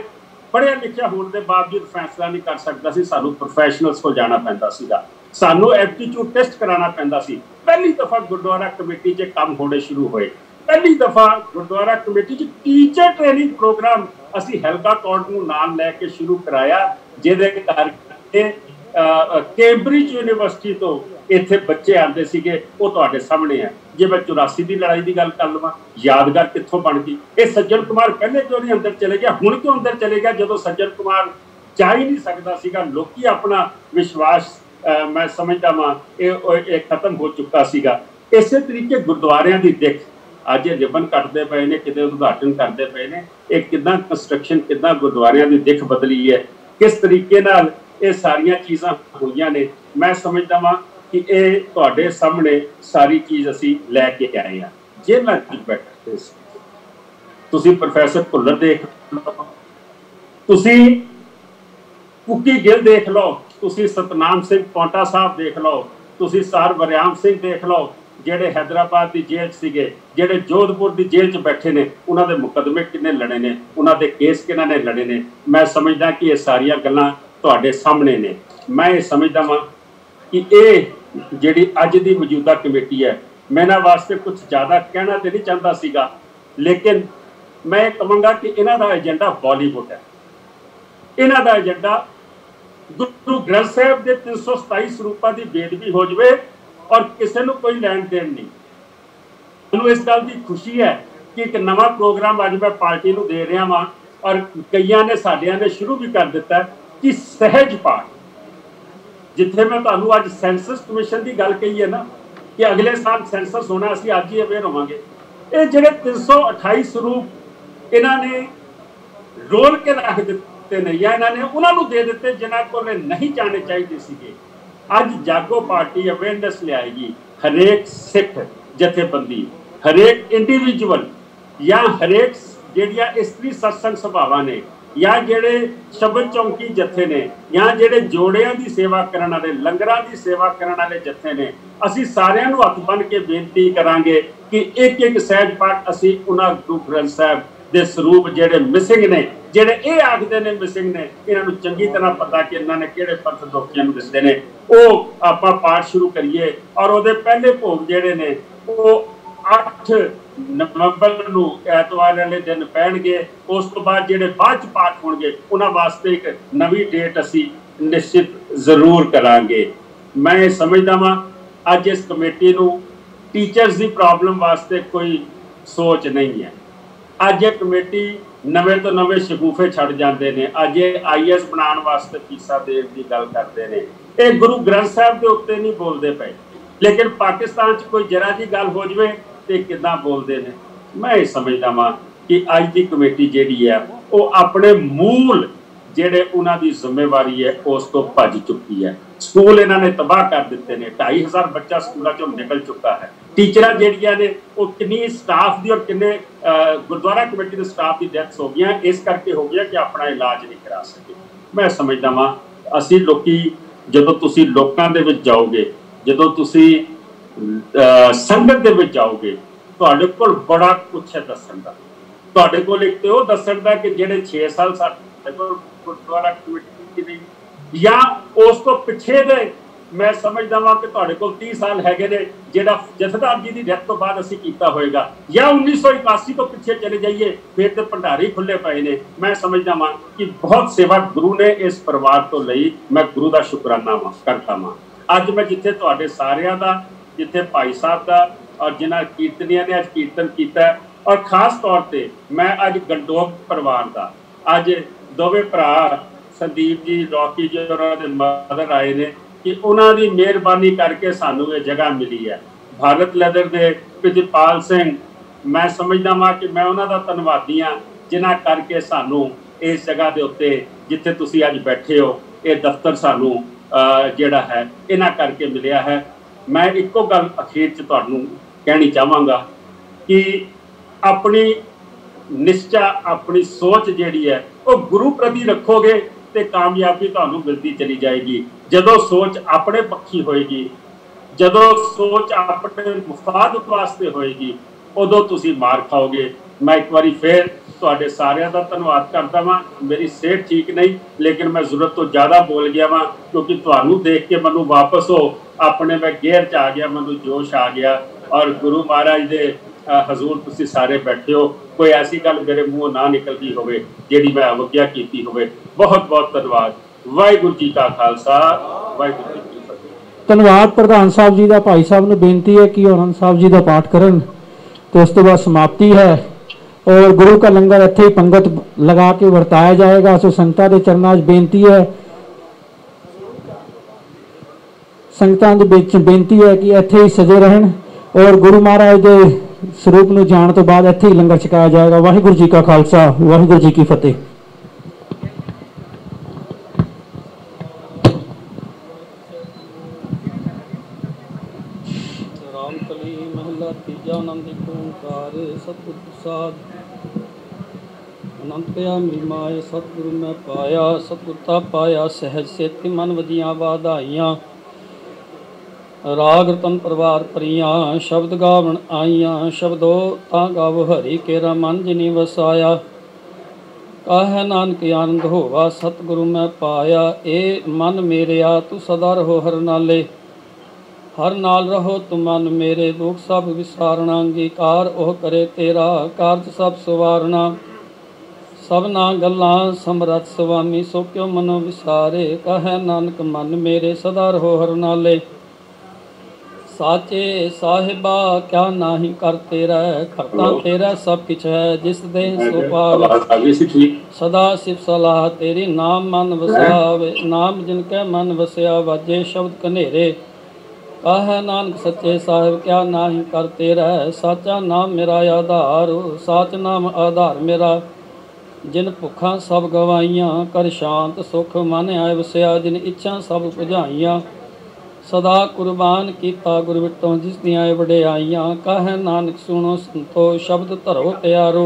ਪੜ੍ਹਿਆ ਲਿਖਿਆ ਹੋਣ ਦੇ ਬਾਵਜੂਦ ਫੈਸਲਾ ਨਹੀਂ ਕਰ ਸਕਦਾ ਸੀ। ਸਾਨੂੰ ਪ੍ਰੋਫੈਸ਼ਨਲਸ ਕੋਲ ਜਾਣਾ ਪੈਂਦਾ ਸੀਗਾ, ਸਾਨੂੰ ਐਪਟੀਟਿਊਡ ਟੈਸਟ ਕਰਾਉਣਾ ਪੈਂਦਾ ਸੀ। ਪਹਿਲੀ ਦਫਾ ਗੁਰਦੁਆਰਾ ਕਮੇਟੀ 'ਚ ਕੰਮ ਹੋਣੇ ਸ਼ੁਰੂ ਹੋਏ। ਪਹਿਲੀ ਦਫਾ ਗੁਰਦੁਆਰਾ ਕਮੇਟੀ 'ਚ ਟੀਚਰ ਟ੍ਰੇਨਿੰਗ ਪ੍ਰੋਗਰਾਮ ਅਸੀਂ ਹਲਕਾ ਕੋਰਟ ਨੂੰ ਨਾਲ ਲੈ ਕੇ ਸ਼ੁਰੂ ਕਰਾਇਆ, ਜਿਹਦੇ ਕਰਕੇ ਕੈਂਬਰਿਜ ਯੂਨੀਵਰਸਿਟੀ ਤੋਂ ਇੱਥੇ ਬੱਚੇ ਆਉਂਦੇ ਸੀਗੇ। ਉਹ ਤੁਹਾਡੇ ਸਾਹਮਣੇ ਹੈ। ਜੇ ਮੈਂ 84 ਦੀ ਲੜਾਈ ਦੀ ਗੱਲ ਕਰ ਲਵਾਂ, ਯਾਦਗਾਰ ਕਿੱਥੋਂ ਬਣ ਗਈ। ਇਹ ਸੱਜਣ ਕੁਮਾਰ ਪਹਿਲੇ ਕਿਉਂ ਨਹੀਂ ਅੰਦਰ ਚਲੇ ਗਿਆ, ਹੁਣ ਕਿਉਂ ਅੰਦਰ ਚਲੇ ਗਿਆ, ਜਦੋਂ ਸੱਜਣ ਕੁਮਾਰ ਜਾ ਹੀ ਨਹੀਂ ਸਕਦਾ ਸੀਗਾ। ਲੋਕੀ ਆਪਣਾ ਵਿਸ਼ਵਾਸ ਮੈਂ ਸਮਝਦਾ ਵਾਂ ਇਹ ਖਤਮ ਹੋ ਚੁੱਕਾ ਸੀਗਾ। ਇਸੇ ਤਰੀਕੇ ਗੁਰਦੁਆਰਿਆਂ ਦੀ ਦਿੱਖ ਅੱਜ ਰਿਬਨ ਕੱਟਦੇ ਪਏ ਨੇ, ਕਿਤੇ ਉਦਘਾਟਨ ਕਰਦੇ ਪਏ ਨੇ। ਇਹ ਕਿੱਦਾਂ ਕੰਸਟਰਕਸ਼ਨ, ਕਿੱਦਾਂ ਗੁਰਦੁਆਰਿਆਂ ਦੀ ਦਿੱਖ ਬਦਲੀ ਹੈ, ਕਿਸ ਤਰੀਕੇ ਨਾਲ ਇਹ ਸਾਰੀਆਂ ਚੀਜ਼ਾਂ ਹੋਈਆਂ ਨੇ। ਮੈਂ ਸਮਝਦਾ ਵਾਂ ਕਿ ਇਹ ਤੁਹਾਡੇ ਸਾਹਮਣੇ ਸਾਰੀ ਚੀਜ਼ ਅਸੀਂ ਲੈ ਕੇ ਆਏ ਹਾਂ। ਜੇਲ੍ਹਾਂ 'ਚ ਬੈਠੇ ਸੀ, ਤੁਸੀਂ ਪ੍ਰੋਫੈਸਰ ਭੁੱਲਰ ਦੇਖ ਲਓ, ਤੁਸੀਂ ਕੁੱਕੀ ਗਿੱਲ ਦੇਖ ਲਓ, ਤੁਸੀਂ ਸਤਨਾਮ ਸਿੰਘ ਪੌਂਟਾ ਸਾਹਿਬ ਦੇਖ ਲਓ, ਤੁਸੀਂ ਸਰ ਵਰਿਆਮ ਸਿੰਘ ਦੇਖ ਲਓ, ਜਿਹੜੇ ਹੈਦਰਾਬਾਦ ਦੀ ਜੇਲ੍ਹ 'ਚ ਸੀਗੇ, ਜਿਹੜੇ ਜੋਧਪੁਰ ਦੀ ਜੇਲ੍ਹ 'ਚ ਬੈਠੇ ਨੇ, ਉਹਨਾਂ ਦੇ ਮੁਕੱਦਮੇ ਕਿੰਨੇ ਲੜੇ ਨੇ, ਉਹਨਾਂ ਦੇ ਕੇਸ ਕਿਹਨਾਂ ਨੇ ਲੜੇ ਨੇ। ਮੈਂ ਸਮਝਦਾ ਕਿ ਇਹ ਸਾਰੀਆਂ ਗੱਲਾਂ ਤੁਹਾਡੇ ਸਾਹਮਣੇ ਨੇ। ਮੈਂ ਇਹ ਸਮਝਦਾ ਵਾਂ ਕਿ ਇਹ ਜਿਹੜੀ ਅੱਜ ਦੀ ਮੌਜੂਦਾ ਕਮੇਟੀ ਹੈ, ਮੈਂ ਇਹਨਾਂ ਵਾਸਤੇ ਕੁਝ ਜ਼ਿਆਦਾ ਕਹਿਣਾ ਤੇ ਨਹੀਂ ਚਾਹੁੰਦਾ ਸੀਗਾ, ਲੇਕਿਨ ਮੈਂ ਕਹਾਂਗਾ ਕਿ ਇਹਨਾਂ ਦਾ ਏਜੰਡਾ ਬਾਲੀਵੁੱਡ ਹੈ। ਇਹਨਾਂ ਦਾ ਏਜੰਡਾ ਗੁਰੂ ਗ੍ਰੰਥ ਸਾਹਿਬ ਦੇ 327 ਸਰੂਪਾਂ ਦੀ ਬੇਦਬੀ ਹੋ ਜਾਵੇ ਔਰ ਕਿਸੇ ਨੂੰ ਕੋਈ ਲੈਣ ਦੇਣ ਨਹੀਂ। ਮੈਨੂੰ ਇਸ ਗੱਲ ਦੀ ਖੁਸ਼ੀ ਹੈ ਕਿ ਇੱਕ ਨਵਾਂ ਪ੍ਰੋਗਰਾਮ ਅੱਜ ਮੈਂ ਪਾਰਟੀ ਨੂੰ ਦੇ ਰਿਹਾ ਵਾਂ ਔਰ ਕਈਆਂ ਨੇ ਸਾਡਿਆਂ ਨੇ ਸ਼ੁਰੂ ਵੀ ਕਰ ਦਿੱਤਾ ਕਿ ਸਹਿਜ ਪਾਠ, ਜਿੱਥੇ ਮੈਂ ਤੁਹਾਨੂੰ ਅੱਜ ਸੈਂਸਸ ਕਮਿਸ਼ਨ ਦੀ ਗੱਲ ਕਹੀ ਹੈ ਨਾ ਕਿ ਅਗਲੇ ਸਾਲ ਸੈਂਸਸ ਹੋਣਾ, ਅਸੀਂ ਅੱਜ ਹੀ ਅਵੇਅਰ ਹੋਵਾਂਗੇ। ਇਹ ਜਿਹੜੇ 328 ਸਰੂਪ ਇਹਨਾਂ ਨੇ ਰੋਲ ਕੇ ਰੱਖ ਦਿੱਤੇ ਨੇ, ਜਾਂ ਇਹਨਾਂ ਨੇ ਉਹਨਾਂ ਨੂੰ ਦੇ ਦਿੱਤੇ ਜਿਨ੍ਹਾਂ ਕੋਲ ਨਹੀਂ ਜਾਣੇ ਚਾਹੀਦੇ ਸੀਗੇ। ਅੱਜ ਜਾਗੋ ਪਾਰਟੀ ਅਵੇਅਰਨੈਸ ਲਿਆਏਗੀ। ਹਰੇਕ ਸਿੱਖ ਜਥੇਬੰਦੀ, ਹਰੇਕ ਇੰਡੀਵਿਜੂਅਲ, ਜਾਂ ਹਰੇਕ ਜਿਹੜੀਆਂ ਇਸਤਰੀ ਸਤਸੰਗ ਸਭਾਵਾਂ ਨੇ, ਜਾਂ ਜਿਹੜੇ ਸ਼ਬਦ ਚੌਂਕੀ ਜਥੇ ਨੇ, ਜਾਂ ਜਿਹੜੇ ਜੋੜਿਆਂ ਦੀ ਸੇਵਾ ਕਰਨ ਵਾਲੇ, ਲੰਗਰਾਂ ਦੀ ਸੇਵਾ ਕਰਨ ਵਾਲੇ ਜਥੇ ਨੇ, ਅਸੀਂ ਸਾਰਿਆਂ ਨੂੰ ਹੱਥ ਬੰਨ੍ਹ ਕੇ ਬੇਨਤੀ ਕਰਾਂਗੇ ਕਿ ਇੱਕ ਇੱਕ ਸਹਿਜ ਪਾਠ ਅਸੀਂ ਉਹਨਾਂ ਗੁਰੂ ਗ੍ਰੰਥ ਸਾਹਿਬ ਦੇ ਸਰੂਪ ਜਿਹੜੇ ਮਿਸਿੰਗ ਨੇ, ਜਿਹੜੇ ਇਹ ਆਖਦੇ ਨੇ ਮਿਸਿੰਗ ਨੇ, ਇਹਨਾਂ ਨੂੰ ਚੰਗੀ ਤਰ੍ਹਾਂ ਪਤਾ ਕਿ ਇਹਨਾਂ ਨੇ ਕਿਹੜੇ ਪੰਥ ਦੋਖੀਆਂ ਨੂੰ ਦਿਸਦੇ ਨੇ, ਉਹ ਆਪਾਂ ਪਾਠ ਸ਼ੁਰੂ ਕਰੀਏ। ਔਰ ਉਹਦੇ ਪਹਿਲੇ ਭੋਗ ਜਿਹੜੇ ਨੇ ਉਹ 8 ਨਵੰਬਰ ਨੂੰ ਐਤਵਾਰ ਵਾਲੇ ਦਿਨ ਪੈਣਗੇ। ਉਸ ਤੋਂ ਬਾਅਦ ਜਿਹੜੇ ਬਾਅਦ 'ਚ ਪਾਠ ਹੋਣਗੇ ਉਹਨਾਂ ਵਾਸਤੇ ਇੱਕ ਨਵੀਂ ਡੇਟ ਅਸੀਂ ਨਿਸ਼ਚਿਤ ਜ਼ਰੂਰ ਕਰਾਂਗੇ। ਮੈਂ ਇਹ ਸਮਝਦਾ ਵਾਂ ਅੱਜ ਇਸ ਕਮੇਟੀ ਨੂੰ ਟੀਚਰਸ ਦੀ ਪ੍ਰੋਬਲਮ ਵਾਸਤੇ ਕੋਈ ਸੋਚ ਨਹੀਂ ਹੈ। ਅੱਜ ਇਹ ਕਮੇਟੀ ਨਵੇਂ ਤੋਂ ਨਵੇਂ ਸ਼ਗੂਫੇ ਛੱਡ ਜਾਂਦੇ ਨੇ। ਅੱਜ ਇਹ IAS ਬਣਾਉਣ ਵਾਸਤੇ ਫੀਸਾਂ ਦੇਣ ਦੀ ਗੱਲ ਕਰਦੇ ਨੇ। ਇਹ ਗੁਰੂ ਗ੍ਰੰਥ ਸਾਹਿਬ ਦੇ ਉੱਤੇ ਨਹੀਂ ਬੋਲਦੇ ਪਏ, ਲੇਕਿਨ ਪਾਕਿਸਤਾਨ 'ਚ ਕੋਈ ਜਰਾ ਜੀ ਗੱਲ ਹੋ ਜਾਵੇ ਤੇ ਕਿੱਦਾਂ ਬੋਲਦੇ ਨੇ। ਮੈਂ ਇਹ ਸਮਝਦਾ ਵਾਂ ਕਿ ਅੱਜ ਦੀ ਕਮੇਟੀ ਜਿਹੜੀ ਹੈ ਉਹ ਆਪਣੇ ਮੂਲ ਜਿਹੜੇ ਉਹਨਾਂ ਦੀ ਜ਼ਿੰਮੇਵਾਰੀ ਹੈ ਉਸ ਤੋਂ ਭੱਜ ਚੁੱਕੀ ਹੈ। ਸਕੂਲ ਇਹਨਾਂ ਨੇ ਤਬਾਹ ਕਰ ਦਿੱਤੇ ਨੇ। 2500 ਬੱਚਾ ਸਕੂਲਾਂ 'ਚੋਂ ਨਿਕਲ ਚੁੱਕਾ ਹੈ। ਟੀਚਰਾਂ ਜਿਹੜੀਆਂ ਨੇ ਉਹ ਕਿੰਨੀ ਸਟਾਫ ਦੀ ਔਰ ਕਿੰਨੇ ਗੁਰਦੁਆਰਾ ਕਮੇਟੀ ਦੇ ਸਟਾਫ ਦੀ ਡੈਥ ਹੋ ਗਈਆਂ, ਇਸ ਕਰਕੇ ਹੋ ਗਿਆ ਕਿ ਆਪਣਾ ਇਲਾਜ ਨਹੀਂ ਕਰਾ ਸਕੇ। ਮੈਂ ਸਮਝਦਾ ਵਾਂ ਅਸੀਂ ਲੋਕੀ, ਜਦੋਂ ਤੁਸੀਂ ਲੋਕਾਂ ਦੇ ਵਿੱਚ ਜਾਓਗੇ, ਜਦੋਂ ਤੁਸੀਂ ਸੰਗਤ ਦੇ ਵਿੱਚ ਜਾਓਗੇ, ਤੁਹਾਡੇ ਕੋਲ ਬੜਾ ਕੁਛ ਹੈ ਦੱਸਣ ਦਾ। ਤੁਹਾਡੇ ਕੋਲ ਇੱਕ ਤੇ ਉਹ ਦੱਸਣ ਦਾ ਕਿ ਜਿਹੜੇ 6 ਸਾਲ ਸਾਡੇ ਕੋਲ ਗੁਰਦੁਆਰਾ ਕਮੇਟੀ ਦੀ, ਜਾਂ ਉਸ ਤੋਂ ਪਿੱਛੇ ਦੇ ਮੈਂ ਸਮਝਦਾ ਵਾਂ ਕਿ ਤੁਹਾਡੇ ਕੋਲ 30 ਸਾਲ ਹੈਗੇ ਨੇ ਜਿਹੜਾ ਜਥੇਦਾਰ ਜੀ ਦੀ ਡੈਥ ਤੋਂ ਬਾਅਦ ਅਸੀਂ ਕੀਤਾ ਹੋਏਗਾ, ਜਾਂ 1981 ਤੋਂ ਪਿੱਛੇ ਚਲੇ ਜਾਈਏ ਫਿਰ ਤੇ ਭੰਡਾਰੇ ਖੁੱਲੇ ਪਏ ਨੇ। ਮੈਂ ਸਮਝਦਾ ਵਾਂ ਕਿ ਬਹੁਤ ਸੇਵਾ ਗੁਰੂ ਨੇ ਇਸ ਪਰਿਵਾਰ ਤੋਂ ਲਈ। ਮੈਂ ਗੁਰੂ ਦਾ ਸ਼ੁਕਰਾਨਾ ਕਰਦਾ ਵਾਂ। ਅੱਜ ਮੈਂ ਜਿੱਥੇ ਤੁਹਾਡੇ ਸਾਰਿਆਂ ਦਾ, ਜਿੱਥੇ ਭਾਈ ਸਾਹਿਬ ਦਾ ਔਰ ਜਿਨ੍ਹਾਂ ਕੀਰਤਨੀਆਂ ਨੇ ਅੱਜ ਕੀਰਤਨ ਕੀਤਾ, ਔਰ ਖਾਸ ਤੌਰ ਤੇ ਮੈਂ ਅੱਜ ਗੰਡੋਕ ਪਰਿਵਾਰ ਦਾ, ਅੱਜ ਦੋਵੇਂ ਭਰਾ ਸੰਦੀਪ ਜੀ, ਰੌਕੀ ਜੀ ਉਹਨਾਂ ਦੇ ਮਦਰ ਆਏ ਨੇ ਕਿ ਉਹਨਾਂ ਦੀ ਮਿਹਰਬਾਨੀ ਕਰਕੇ ਸਾਨੂੰ ਇਹ ਜਗ੍ਹਾ ਮਿਲੀ ਹੈ। ਭਾਰਤ ਲੈਦਰ ਦੇ ਪ੍ਰਿਤਪਾਲ ਸਿੰਘ मैं समझदा वां कि मैं उन्हां दा धन्नवादी हाँ जिन्हां करके सानू इस जगह के उत्ते जिथे तुसीं अज बैठे हो ये दफ्तर सानू जिहड़ा है इन्हां करके मिलिया है। मैं इक्को गल अखीर च तुहानू कहनी चाहांगा कि अपनी निश्चा अपनी सोच जिहड़ी है वो गुरु प्रति रखोगे तो कामयाबी तुहानू मिलती चली जाएगी। जदों सोच अपने पक्षी होएगी, जदों सोच अपने मुफाद वास्ते होएगी, उदों तुसीं मार खाओगे। मैं एक बारी फिर तुहाडे सारिਆਂ ਦਾ ਧੰਨਵਾਦ करदा वां। मेरी सेहत ठीक नहीं लेकिन मैं जरूरत तो ज़्यादा बोल गया वां क्योंकि तुहानू देख के मैनू वापस हो अपने मैं गेयर च आ गया, मैनू जोश आ गया और गुरु महाराज दे हजूर तुसीं सारे बैठे हो। कोई ऐसी गल मेरे मूँहों ना निकलती होवे जिहड़ी मैं अवग्या कीती होवे। बहुत बहुत धन्यवाद। वाहिगुरू जी का खालसा, वाहिगुरू जी की फतेह। ਧੰਨਵਾਦ ਪ੍ਰਧਾਨ ਸਾਹਿਬ ਜੀ ਦਾ। ਭਾਈ ਸਾਹਿਬ ਨੂੰ ਬੇਨਤੀ है कि आनंद साहब जी का पाठ करन तो उस तो बाद समाप्ति है और गुरु का लंगर इत्थे ही पंगत लगा के वरताया जाएगा। सो संगतां दे चरनां 'च बेनती है, संगतां दे विच बेनती है कि इत्थे ही सजे रहन और गुरु महाराज दे ਸਰੂਪ ਨੂੰ ਜਾਣ ਤੋਂ ਬਾਅਦ ਇੱਥੇ ਹੀ ਲੰਗਰ ਛਕਾਇਆ ਜਾਏਗਾ। ਵਾਹਿਗੁਰੂ ਜੀ ਕਾ ਖਾਲਸਾ, ਵਾਹਿਗੁਰੂ ਜੀ ਕੀ ਫਤਿਹ। ਰਾਮਕਲੀ ਮਹਲਾ ਤੀਜਾ। ਆਨੰਦ ਓੰਕਾਰ ਸਤਿਗੁਰ ਪ੍ਰਸਾਦ। ਅਨੰਤ ਪਿਆ ਮੇਰੀ ਮਾਏ ਸਤਿਗੁਰੂ ਮੈਂ ਪਾਇਆ, ਸਤਿਗੁਰ ਤਾ ਪਾਇਆ ਸਹਿਜ ਸੇਤੀ ਮਨ ਵਧੀਆਂ ਵਾਧਾਈਆਂ। राग रतन परवार परियां शब्द गावन आईयां, शब्दो तां गावो हरि केरा मन जिनी वसाया। काहे नानक आनंद होवा सतगुरु मैं पाया, ए मन मेरेया तू सदा रहो हर नाले। हर नाल रहो तू मन मेरे, दुख सब विसारना। अंगीकार ओह करे तेरा, कारज सब सवारना। सबना गल्लां समरथ स्वामी, सो क्यों मनो विसारे। काहे नानक मन मेरे सदा रहो हर नाले। साचे साहिबा क्या नाही कर तेरा, करता तेरा सब किछ है जिस दे सो पावे। सदा सिफ सलाह तेरी नाम मन वसावे, नाम जिनके मन वसया वाजे शब्द कनेरे। काहे नानक सच्चे साहिब क्या नाही कर तेरा, साचा नाम मेरा आधार, साच नाम आधार मेरा। जिन भुखा सब गवाइयां, कर शांत सुख मन आए वसया। जिन इच्छा सब बुझाइयां, सदा कुर्बान कीता गुर विटों जिस दियां वडियाइयां। काहे नानक सुनो संतो शब्द धरो प्यारो,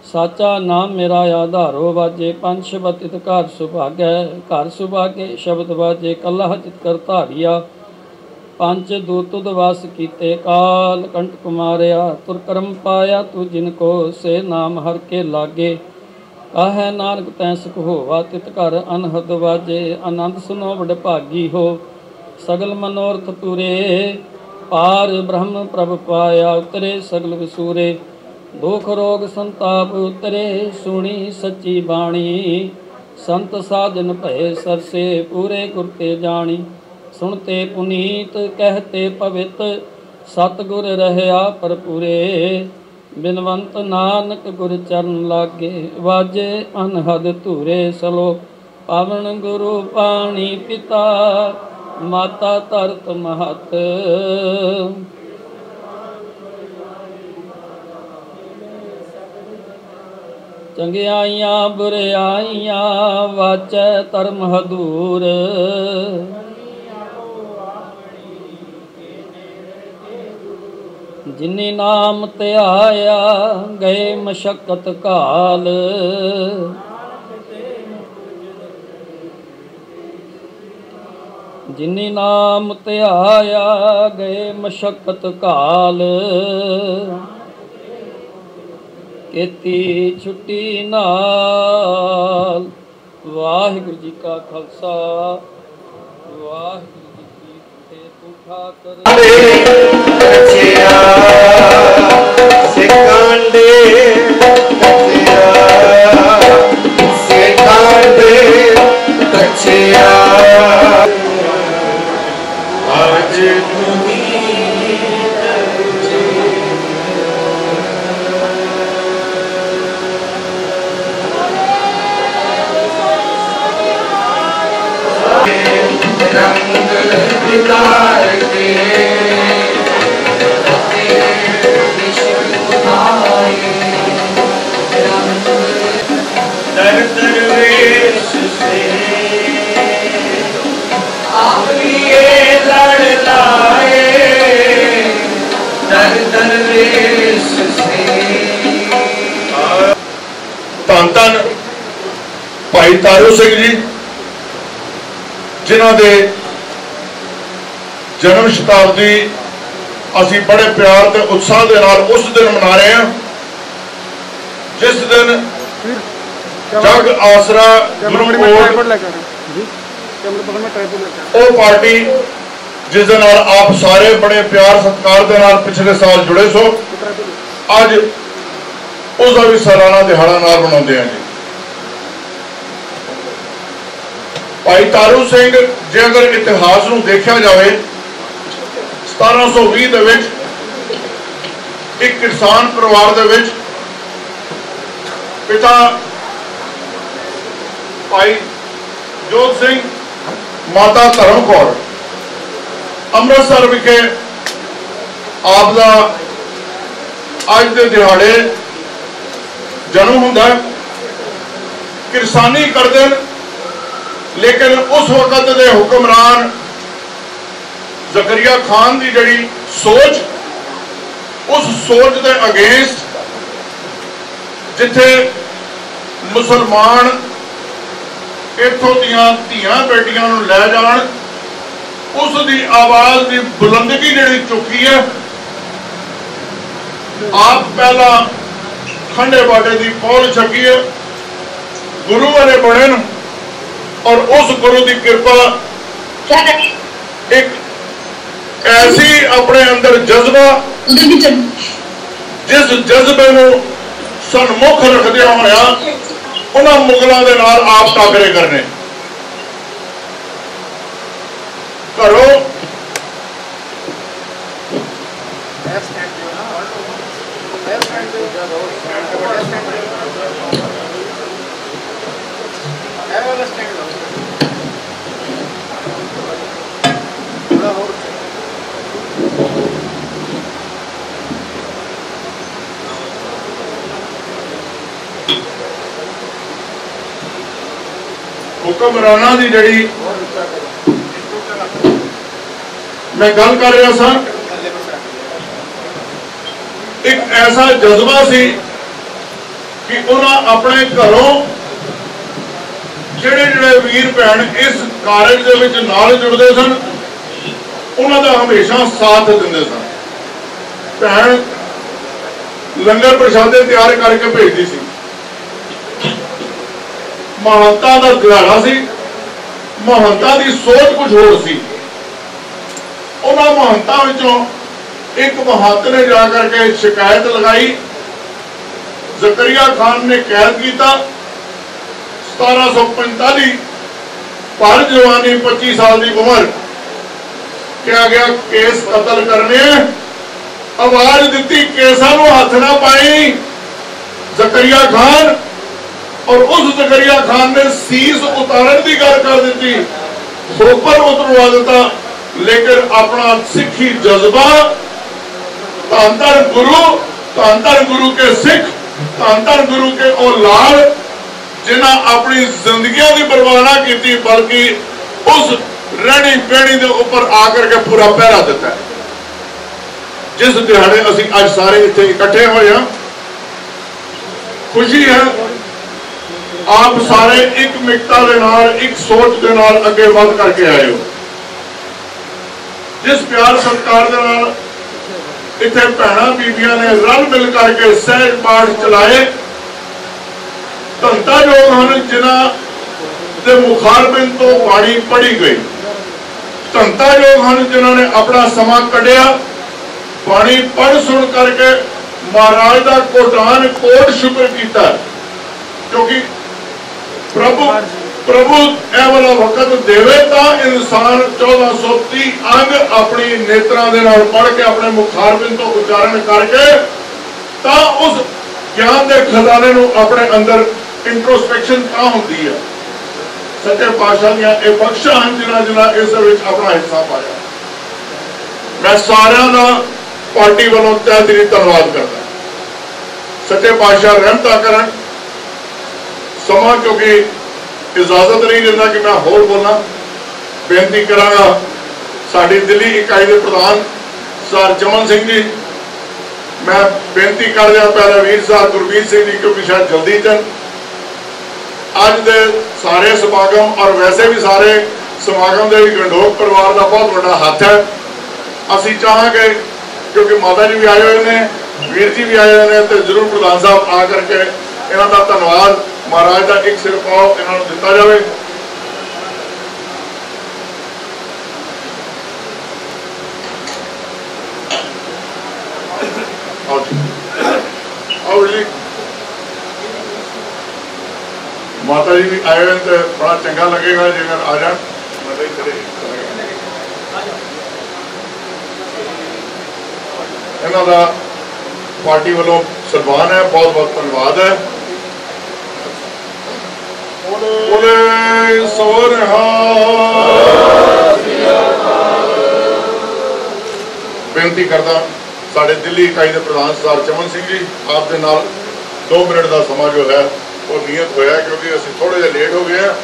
साचा नाम मेरा आधारो। वाजे पंज शब्द इत घर सुभागै, घर सुभागे शब्द वाजे कला चित कर धारिया। पंच दूत उदवास कीते काल कंटक मारिया। तुर करम पाया तू जिनको से नाम हर के लागे। काहे नानक तैं सुख होवा तित घर अनहद वाजे। आनंद सुनो वड भागी हो सगल मनोरथ पूरे। पार ब्रह्म प्रभ पाया उतरे सगल विसूरे। दुख रोग संताप उतरे सुनी सच्ची बाणी। संत साजन भय सरसे पूरे गुर ते जानी। सुनते पुनीत कहते पवित सतगुर रहया परपूरे। बिनवंत नानक गुर चरण लागे वाजे अनहद धूरे। सलो पावन गुरु पाणी पिता माता तरत महत। चंगियाइयां बुरियाइयां वाचै धर्म हदूर। जिनी नाम ते आया गए मशक्कत काल। जिनी नाम ते आया गए मशक्कत काल। केती छुट्टी नाल। वाहिगुरू जी का खालसा, वाहिगुरू जी की फतेह। तू ठाकर सिकांडे कचिया आज रंग बिगाड़ के भाई तारू सिंह जी जिन्हां दे जन्म शताब्दी असी बड़े प्यार ते उत्साह दे नाल उस दिन मना रहे हैं जिस दिन जग आसरा गुरु वो पार्टी जिस दे नाल आप सारे बड़े प्यार सत्कार दे नाल पिछले साल जुड़े सो अज उसका भी सालाना दिहाड़ा नाल मनाते हैं जी। भाई तारू सिंह जे अगर इतिहास नूं देखा जाए 1720 दे विच एक किसान परिवार दे विच पिता भाई जोत सिंह माता धर्म कौर अमृतसर विखे आपका अज के दिहाड़े जन्म होंदा किरसानी करते हैं लेकिन उस वक्त के हुक्मरान जकरिया खान की जड़ी सोच उस सोच के अगेंस्ट जिथे मुसलमान इथों दियां धीआं बेटियां नूं लै जाण उसकी आवाज की बुलंदगी जी चुकी है। आप पहला खंडे बाटे की पौल छकी है गुरु वाले बने न और उस गुरु की कृपा एक ऐसी अपने अंदर जज्बा जिस जज्बे को सन्मुख रखदे होया उन्हां मुगलों के नाल आप टाकरे करने घरों हुक्मराना की जड़ी मैं गल कर रहा सा एक ऐसा जज्बा सी कि उन्हें अपने घरों जेड़े जेड़े वीर भैन इस कारज दे विच नाल जुड़ते सन उन्हों का हमेशा साथ देंदे सन। भैन लंगर प्रशादे तैयार करके भेजती सी। महंता का दिहाड़ा सी महंता की सोच कुछ होर सी। उन्होंने महंता विचों एक महंत ने जाकर के शिकायत लगाई जकरिया खान ने कैद किया 1745 पर जवानी 25 साल की उम्र क्या गया केस कतल करने आवाज दी केसा नूं हथ ना पाई जकरिया खान और उस जकरिया खान ने सीस उतारन की गल कर दी खोपर उतरवा दिता लेकिन अपना सिखी जज्बा धन गुरु के सिख धन गुरु के औलाद जिन्हें अपनी जिंदगी की परवाह ना की बल्कि उस रहनी बहनी के ऊपर आकर के पूरा पहरा दिता है। जिस दिहाड़े असी अज सारे इतने इकट्ठे हुए हैं खुशी है आप सारे एक मिकता के नाल एक सोच के नाल अगे बढ़ करके आए हो। जिस प्यार सत्कार के नाल इतने भैन बीबियां ने रल मिल करके सहज पाठ चलाए धनता योग हैं जिन्हों के मुखारबिन तो बाणी पढ़ी गई धनता योग हैं जिन्होंने अपना समा कढ़िया बाणी पढ़ सुन करके महाराज का कोटान कोट शुक्र किया क्योंकि प्रभु ए वाला वक्त देवे तो इंसान 1430 अंग अपनी नेत्रा दे नाल पढ़ के अपने मुखारबिन तो उच्चारण करके ता उस ज्ञान के खजाने नूं अपने अंदर इंट्रोस्पेक्शन का होती है। सच्चे पातशाह दियां ये बख्शा हैं जिन्हां जिन्हां इस विच अपना हिस्सा पाया। मैं सारियां दा पार्टी वालों तहे दिली धन्नवाद करता। सच्चे पातशाह रहमता करन समा क्योंकि इजाजत नहीं देता कि मैं होर बोलना बेनती करांगा साडी दिल्ली इकाई के प्रधान सर चमन सिंह जी मैं बेनती कर रहा पहले वीर साहब गुरमीत सिंह जी क्योंकि शायद जल्दी चन अज दे सारे समागम और वैसे भी सारे समागम के गंडोक परिवार का बहुत बड़ा हाथ है। असी चाहांगे क्योंकि माता जी भी आए हुए हैं, वीर जी भी आए हुए हैं, तो जरूर प्रधान साहब आ करके इन्हों का धन्यवाद महाराज का एक सिर पाओ इन्हों दिता जाए। आओ जी, माता जी भी आए हुए तो बड़ा चंगा लगेगा जेकर आ जाए। इन्हों का पार्टी वालों सन्मान है, बहुत बहुत धन्यवाद है। बोले सो रहा बेनती करदा साढ़े दिल्ली इकाई के प्रधान सरदार चमन सिंह जी आप दे नाल 2 मिनट का समा जो है वो नियत होया, क्योंकि असं थोड़े जे लेट हो गए हैं।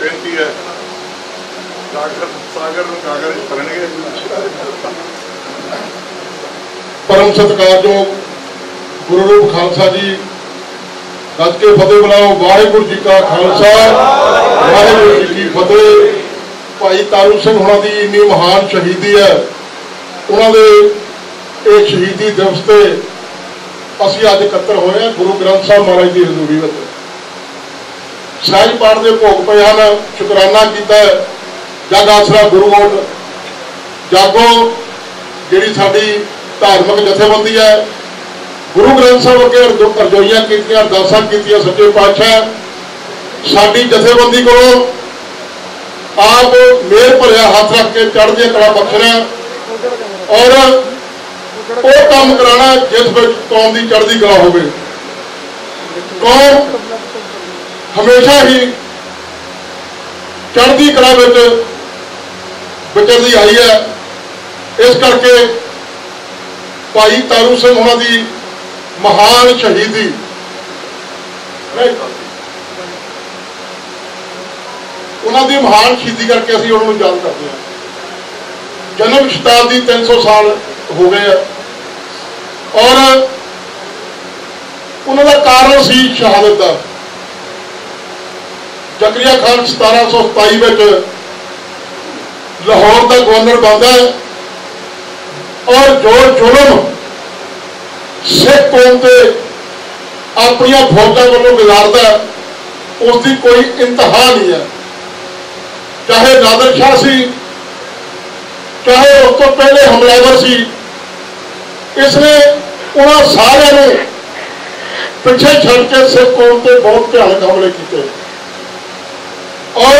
बेनती है सागर परम सत्कारयोग गुरु रूप खालसा जी गज के फतेह बुलाओ। वाहिगुरू जी का खालसा वाहिगुरू जी की फतेह। भाई तारू सिंह होना की इन्नी महान शहीदी है, उन्होंने एक शहीदी दिवस से असी अज इकट्ठे होए हैं गुरु ग्रंथ साहब महाराज की हजूरी में। सहज पाठ के भोग पे हैं, शुकराना किया जग आसरा गुरु ओट जागो जी साड़ी धार्मिक जथेबंदी है, गुरु ग्रंथ साहब अगे अरजोइयां की अरदासां कीतियां सच्चे पातशाह साड़ी जथेबंदी को आप मेहर भरिया हाथ रख के चढ़दी कला बख्शना और वो काम कराना जिस विच कौम की चढ़दी कला होवे। कौम हमेशा ही चढ़दी कला विचरदी आई है, इस करके भाई तारू सिंह होना की महान शहीदी उन्होंने महान शहीदी करके असीं उन्होंने याद करते हैं। जन्म शताब्दी 300 साल हो गए हैं और उन्होंने कारण सी शहादत का। जकरिया खान 1727 में लाहौर का गवर्नर बनता है और जो जुल्म सिख कौम से अपन फौजा वालों गुजारता है उसकी कोई इंतहा नहीं है। चाहे नादर शाह सी, चाहे उस तो पहले हमलावर सी, इसने उन्होंने सारे पिछे छड़ के सिख कौम से बहुत भयानक हमले किए। और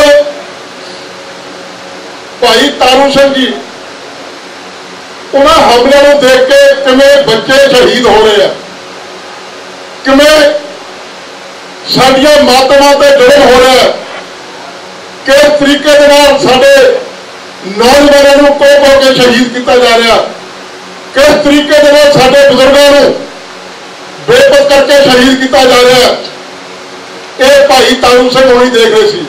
भाई तारू सिंह जी उन्होंने हमले को देख के किमें बच्चे शहीद हो रहे हैं, किमें साडियां मातावां ते जुल्म हो रहा है, किस तरीके के नाल साडे नौजवानों को कह के शहीद किया जा रहा, किस तरीके के नाल साडे बुजुर्गों को बेपत करके शहीद किया जा रहा है। ये भाई तारू सिंह होनी देख रहे सी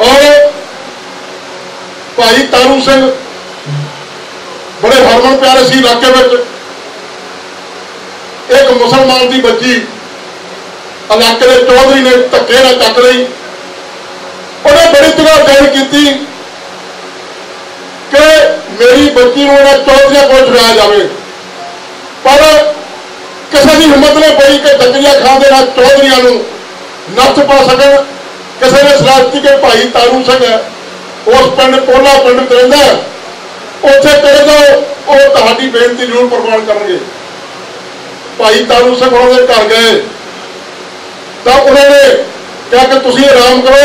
और भाई तारू सिंह बड़े हरमन प्यारे सी इलाके में। एक मुसलमान की बच्ची इलाके के चौधरी ने धक्के ना चक ली, उन्हें बड़ी तरह जाहिर की कि मेरी बच्ची को चौधरी को छुड़ाया जाए, पर किसी की हिम्मत नहीं पई कि जकरिया खान के नाल चौधरिया नफ्त पा सकन। किसी ने सलाह दी कि भाई तारू सिंह है उस पिंड कोला पिंड रहिंदा उत्थे चले जाओ, वो तुहाडी बेनती जरूर प्रवान करेंगे। भाई तारू सिंह उन्होंने घर गए तो उन्होंने कहा कि तुसीं आराम करो।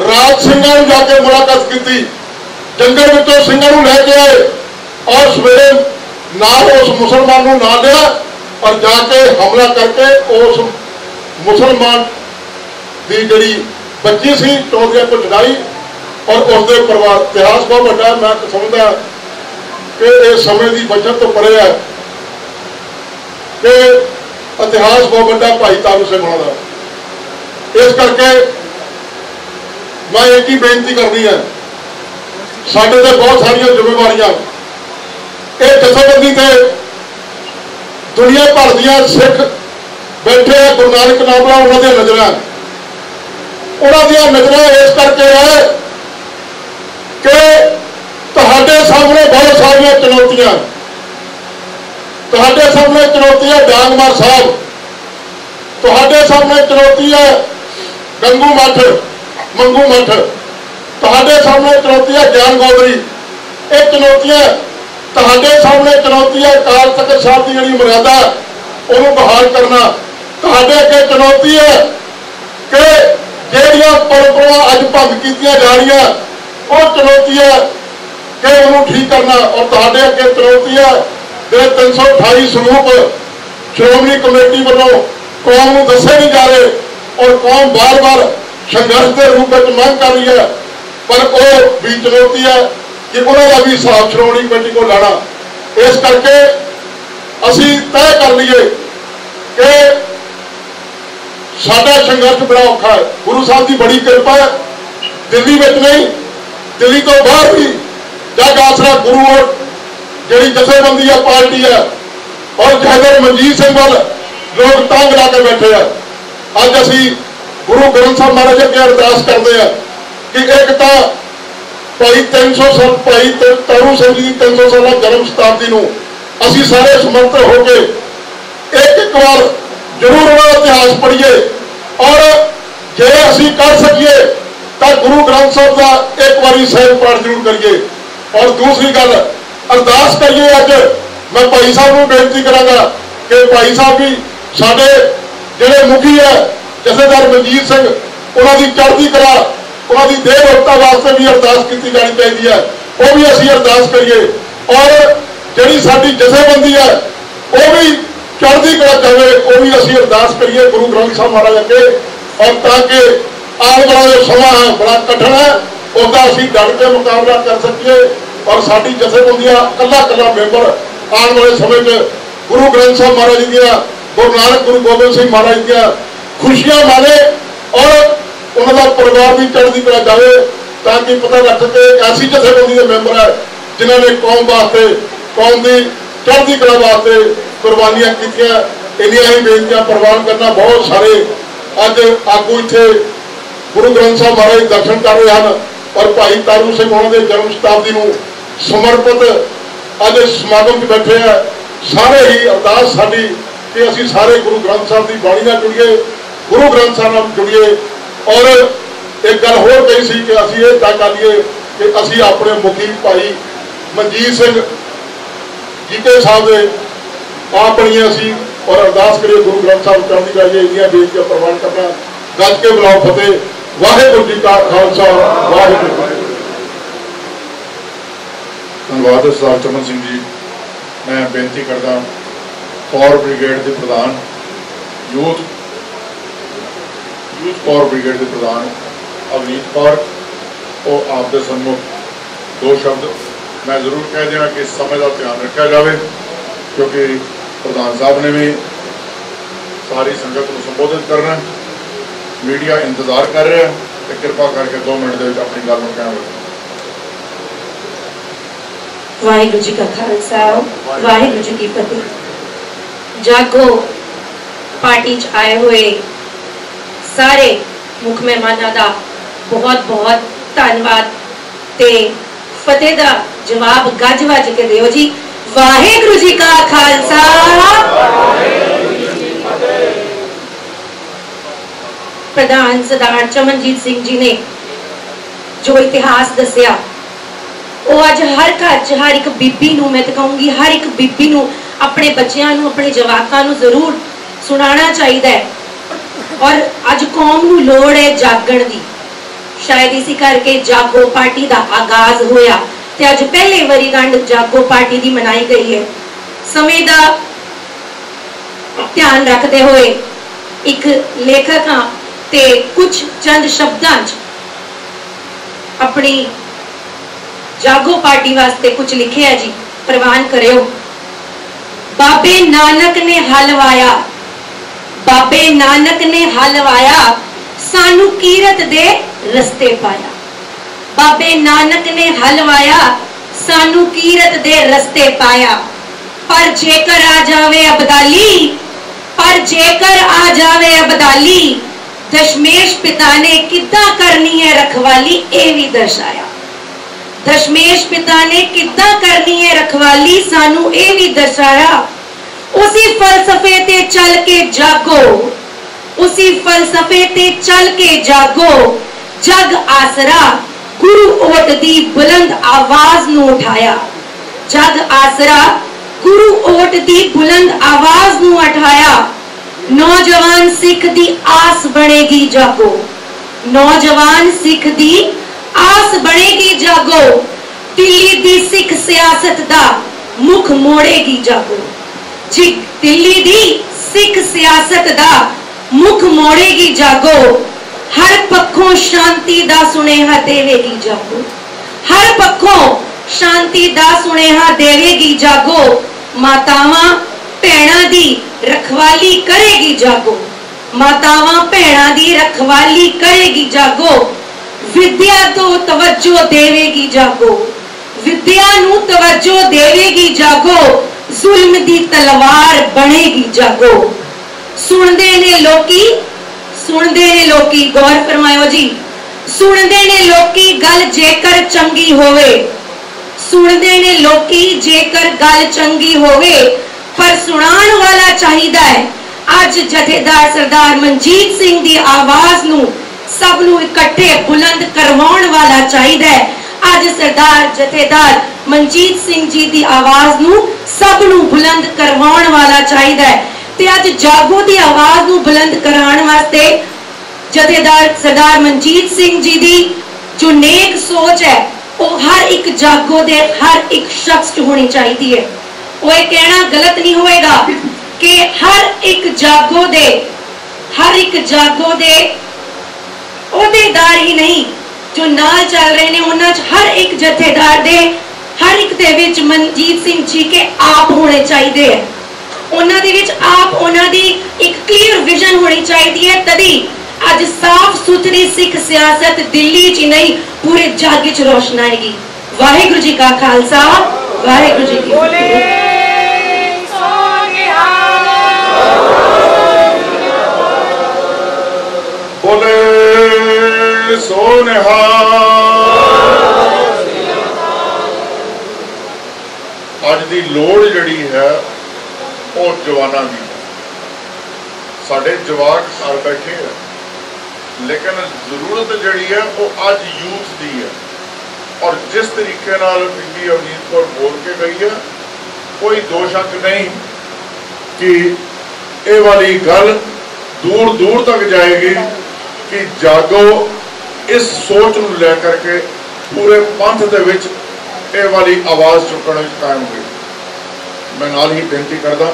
रात सिंघां नूं जाके मुलाकात की, जंगल विचों सिंघां नूं लैके आए और सवेरे नाल उस मुसलमान नूं नाल लिया और जाके हमला करके उस मुसलमान की जिहड़ी बच्ची सी चौधरी को छुड़ाई और उसके परिवार। इतिहास बहुत बड़ा, मैं समझदा कि इस समय की बचत तो परे है कि इतिहास बहुत बड़ा भाई तारू सिंह होना का। इस करके मैं एक ही बेनती करनी है, साडे ते बहुत सारिया जिम्मेवारियां इस जथेबंदी से दुनिया भर दियां सिख बैठे हैं गुरु नानक नाम वाला उन्होंने नजर उन्होंने नजर इस करके है कि तुहाडे सामने बहुत सारिया चुनौतियां तुहाडे सामने चुनौती है डांगमार साहब तुहाडे सामने चुनौती है गंगू मठ मंगू मठ तुहाडे सामने चुनौती है ज्ञान गौधरी ये चुनौतियां तुहाडे सामने चुनौती है अकाल तख्त साहब की जिहड़ी मर्यादा उन्होंने बहाल करना तुहाडे अगे चुनौती है कि जिहड़ियां परंपरा अज भंग कीतियां जा रही वो चुनौती है कि उन्होंने ठीक करना और तुहाडे अगे चुनौती है जो 328 स्वरूप श्रोमणी कमेटी वालों कौम को दसे नहीं जा रहे और कौम बार बार संघर्ष के रूप में मांग कर रही है पर वो भी चुनौती है कि उन्होंने भी हिसाब श्रोमणी कमेटी को लाना इस करके असी तय कर लीए कि साडा संघर्ष बड़ा औखा है। गुरु साहब की बड़ी कृपा है दिल्ली में नहीं दिल्ली तो बाहर भी जग आसरा गुरु और जी जथेबंदी है पार्टी है और जहदर मनजीत सिंह वाल लोग तांग ला के बैठे हैं। अज असी गुरु ग्रंथ साहब महाराज अगे अरदास करते हैं कि एक तो भाई 300 साल भाई तारू सिंह जी की 300 साल जन्म शताब्दी असी सारे समर्थ होके एक बार जरूर उन्होंने इतिहास पढ़िए और जे असी कर सकिए तो गुरु ग्रंथ साहब का एक बारी सहज पाठ जरूर करिए। और दूसरी गल अरदास करिए अज मैं भाई साहब को बेनती करांगा कि भाई साहब भी साडे जिहड़े मुखी है जथेदार मनजीत सिंह उन्होंने चढ़ती कला उन्होंने देह रोकता वास्ते भी अरदास की जानी चाहिए है वो भी असी अरदास करिए और जिहड़ी साडी जथेबंदी है वो भी चढ़ती कला जाए वो भी असी अरदास करिए गुरु ग्रंथ साहब महाराज अगे और ताकि आने वाला जो समा है बड़ा कठिन है उसका असी डट के मुकाबला कर सकिए और साडी जथेबंदियां कला कला मेंबर आने वाले समय में गुरु ग्रंथ साहब महाराज दियां गुरु नानक गुरु गोबिंद सिंह महाराज दियां खुशियां माने और उन्होंने परिवार भी चढ़ती कला जाए ताकि पता लग सके ऐसी जथेबंदी के मेंबर है जिन्होंने कौम वास्ते कौम की चढ़ती कला वास्ते कुर्बानियां कीतियां। इन्नियां ही बेनतियां प्रवान करना बहुत सारे अज आगू इत्थे गुरु ग्रंथ साहब महाराज दर्शन कर रहे हैं और भाई तारू सिंह उन्होंने जन्म शताब्दी को समर्पित अज समागम च बैठे हैं। सारे ही अरदास साडी कि असी सारे गुरु ग्रंथ साहब की बाणी नाल जुड़िए गुरु ग्रंथ साहब नाल जुड़िए और एक गल होर कही सी कि असी ये तय कर लीए कि असी अपने मुखी भाई मनजीत सिंह जीते साहब के आप बनिए असी और अरदास करिए गुरु ग्रंथ साहब चढ़ती करिए इन्नियां बेनतियां प्रवान करना गज के बुलाओ फतेह। वाहिगुरू जी का खालसा वाहिगुरू धन्यवाद सरदार चमन सिंह जी। मैं बेनती करता कोर ब्रिगेड के प्रधान यूथ कोर ब्रिगेड के प्रधान अवनीत कौर को आपके सम्मुख दो शब्द मैं जरूर कह देना कि इस समय का ध्यान रखा जाए क्योंकि प्रधान साहब ने भी सारी संगत को संबोधित करना मीडिया इंतजार कर रहा है तो कृपा करके 2 मिनट के अपनी गल में कहना। वाहिगुरू जी का खालसा वाहिगुरू जी की फतेह। जागो पार्टी च आए हुए सारे मुख मेहमानों का बहुत बहुत धन्यवाद ते फतेह का जवाब गज वज के दियो जी। वाहिगुरू जी का खालसा प्रधान सरदार चमनजीत सिंह जी ने जो इतिहास दसिया वो अज हर घर च हर एक बीबी नूं मैं कहूंगी हर एक बीबी नूं अपने बच्चों नूं अपने जवाकां नूं जरूर सुनाना चाहिए और अज कौम नूं लोड़ है जागण दी। शायद इसी करके जागो पार्टी का आगाज होया ते अज पहले वरीगंढ जागो पार्टी की मनाई गई है। समय का ध्यान रखते हुए एक लेखक हाँ ते कुछ चंद शब्दां अपनी जागो पार्टी वास्ते कुछ लिखे है जी प्रवान करियो। बाबे नानक ने हलवाया बाबे नानक ने हलवाया सानू कीरत दे रस्ते पाया। बाबे नानक ने हलवाया सानू कीरत दे रस्ते पाया। पर जेकर आ जावे अबदाली पर जेकर आ जावे अबदाली, दशमेश पिता ने किद्दां करनी है रखवाली, ये भी दर्शाया। दशमेश पिता ने किद्दां करनी है रखवाली, सानू ये भी दर्शाया। उसी फलसफे ते चल के जागो, उसी फलसफे ते चल के जागो, जग आसरा गुरु ओट दी बुलंद आवाज नू उठाया। जग आसरा गुरु ओट दी बुलंद आवाज नू उठाया। नौजवान सिख दी आस बनेगी जागो, नौजवान सिख दी आस बनेगी जागो, दिल्ली दी सिख सियासत दा मुख मोड़ेगी जागो। जी दिल्ली दी सिख सियासत दा मुख मोड़ेगी जागो, हर पक्षों शांति दा सुनेहा देवेगी जागो, हर पक्षों शांति दा सुनेहा देवेगी जागो। मातावां भैणां दी रखवाली करेगी जागो, मातावां भैणां दी रखवाली करेगी जागो। विद्या तो तवज्जो देवेगी जागो, विद्या नू तवज्जो देवेगी जागो, जुल्म दी तलवार बनेगी जागो। सुनदे ने लोकी, सुनदे ने लोकी, गौर फरमायो जी, सुनदे ने लोकी गल जेकर चंगी होवे, सुनदे ने लोकी जेकर गल चंगी होवे, पर सुनाण वाला चाहिदा है। अज जथेदार सरदार मनजीत सिंह दी आवाज नू सब नू इकट्ठे बुलंद करवाउण वाला चाहिदा है। अज सरदार जथेदार मनजीत सिंह जी दी आवाज नू सब नू बुलंद करवाउण वाला चाहिदा है। ते अज जागो दी आवाज नू बुलंद कराउण वास्ते जथेदार सरदार मनजीत सिंह जी दी जो नेक सोच है वो हर एक जागो दे हर एक शख्स च होनी चाहिए है। वो ये कहना गलत नहीं होएगा कि हर एक जागो दे, हर एक जागो दे ओहदेदार ही नहीं जो नाल चल रहे ने, उन्हां च हर एक जथेदार दे हर एक दे विच मनजीत सिंह जी के आप होने चाहिए है। उन्हां दे विच आप, उन्हां दी एक क्लियर विजन होनी चाहिए है। तदी आज साफ सुथरी सिख सियासत दिल्ली च नहीं पूरे जग च रोशन आएगी। वाहिगुरु जी का खालसा, वाहिगुरु जी की फतेह। बोले सो निहाल। अज दी लोड़ जड़ी है वो जवाना दी, साडे जवाक घर बैठे है, लेकिन जरूरत जड़ी है वो अज यूथ दी है। और जिस तरीके नाल बीबी अवनीत कौर बोल के गई है, कोई दो शक नहीं कि ये वाली गल दूर दूर तक जाएगी कि जागो इस सोच नूं लेकर के पूरे पंथ दे विच ये वाली आवाज़ चुकण विच कायम हुई। मैं नाल ही बेनती करदा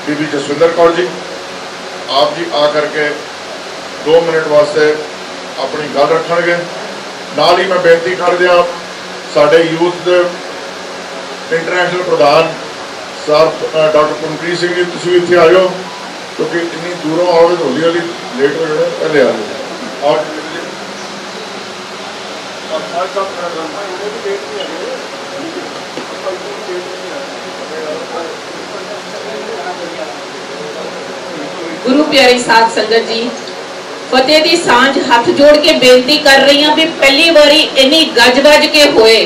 बीबी जसविंदर कौर जी, आप जी आ करके 2 मिनट वास्ते अपनी गल रखणगे। नाल ही मैं बेनती कर दिया साडे यूथ दे इंटरनेशनल प्रधान सर डॉक्टर पुनप्रीत सिंह जी, तुसीं इत्थे आ जाओ क्योंकि इन्नी दूरों आओगे तो हौली हौली लेट हो जाए, पहले आ जाओ। और गुरु प्यारी साध संगत जी, फतेह दी सांझ हाथ जोड़ के बेनती कर रही हूं भी पहली बारी इन्नी गज बज के होए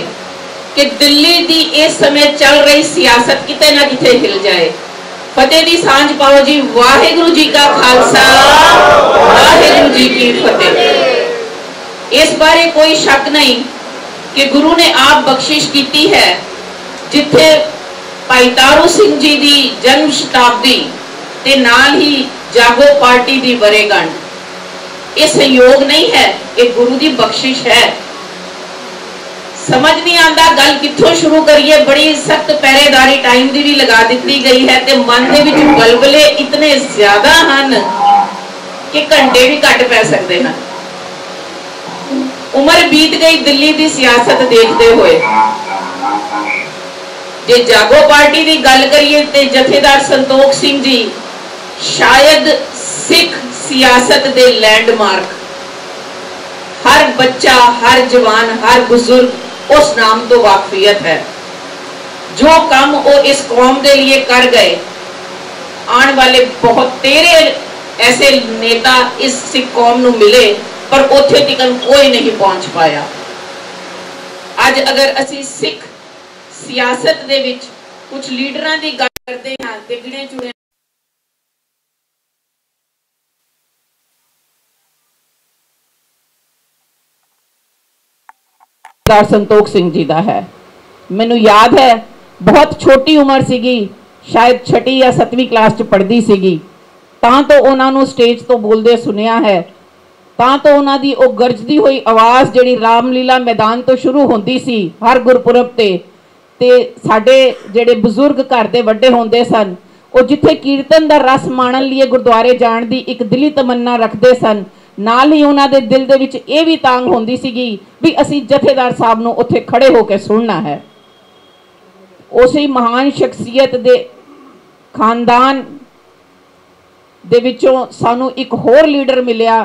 कि दिल्ली दी इस समय चल रही सियासत किते ना किते हिल जाए। फतेह दी सांझ पाओ जी। वाहिगुरु जी का खालसा, वाहिगुरु जी की फतेह। इस बारे कोई शक नहीं कि गुरु ने आप बख्शिश की है, जिथे भाई तारू सिंह जी दी जन्म शताब्दी ते नाल ही जागो पार्टी दी वरेगंढ, ये संयोग नहीं है, ये गुरु दी बख्शिश है। समझ नहीं आता गल कित्थों शुरू करिए। बड़ी सख्त पहरेदारी टाइम दी भी लगा दी गई है ते मन दे विच बलबले इतने ज्यादा हन कि घंटे भी घट पै सकते हैं। उम्र बीत गई दिल्ली दी सियासत देखते हुए। जे जागो पार्टी की गल करिए ते जथेदार संतोख सिंह जी शायद सिख सियासत दे लैंडमार्क, हर बच्चा, हर जवान, हर बुजुर्ग उस नाम तो वाकफियत है। जो काम वो इस कौम के लिए कर गए आने वाले बहुत तेरे ऐसे नेता इस सिख कौम नूं मिले, पर उत्थे तक कोई नहीं पहुंच पाया। अज अगर असी सिख सियासत दे विच कुछ लीडरां दी गल करते हैं ते गिणे चुणे संतोख सिंह जी दा है। मैनू याद है बहुत छोटी उम्र सीगी, शायद 6वीं या 7वीं क्लास च पढ़दी सीगी, तां तो उन्हां नूं स्टेज तो बोलदे सुनिया है, तां तो उन्हां दी ओ गरजदी हुई आवाज़ जिहड़ी रामलीला मैदान तो शुरू होंदी सी हर गुरपुरब ते साडे जिहड़े बजुर्ग घर दे वड्डे होंदे सन, ओ जिथे कीर्तन दा रस माणन लिए गुरुद्वारे जाण दी एक दिली तमन्ना रखदे सन, नाल ही उन्हां दे दिल दे विच इह भी तांग होंदी सीगी भी असीं जथेदार साहब नूं उत्थे खड़े होके सुनना है। उसी महान शख्सियत दे खानदान दे विचों सानू एक होर लीडर मिलिया,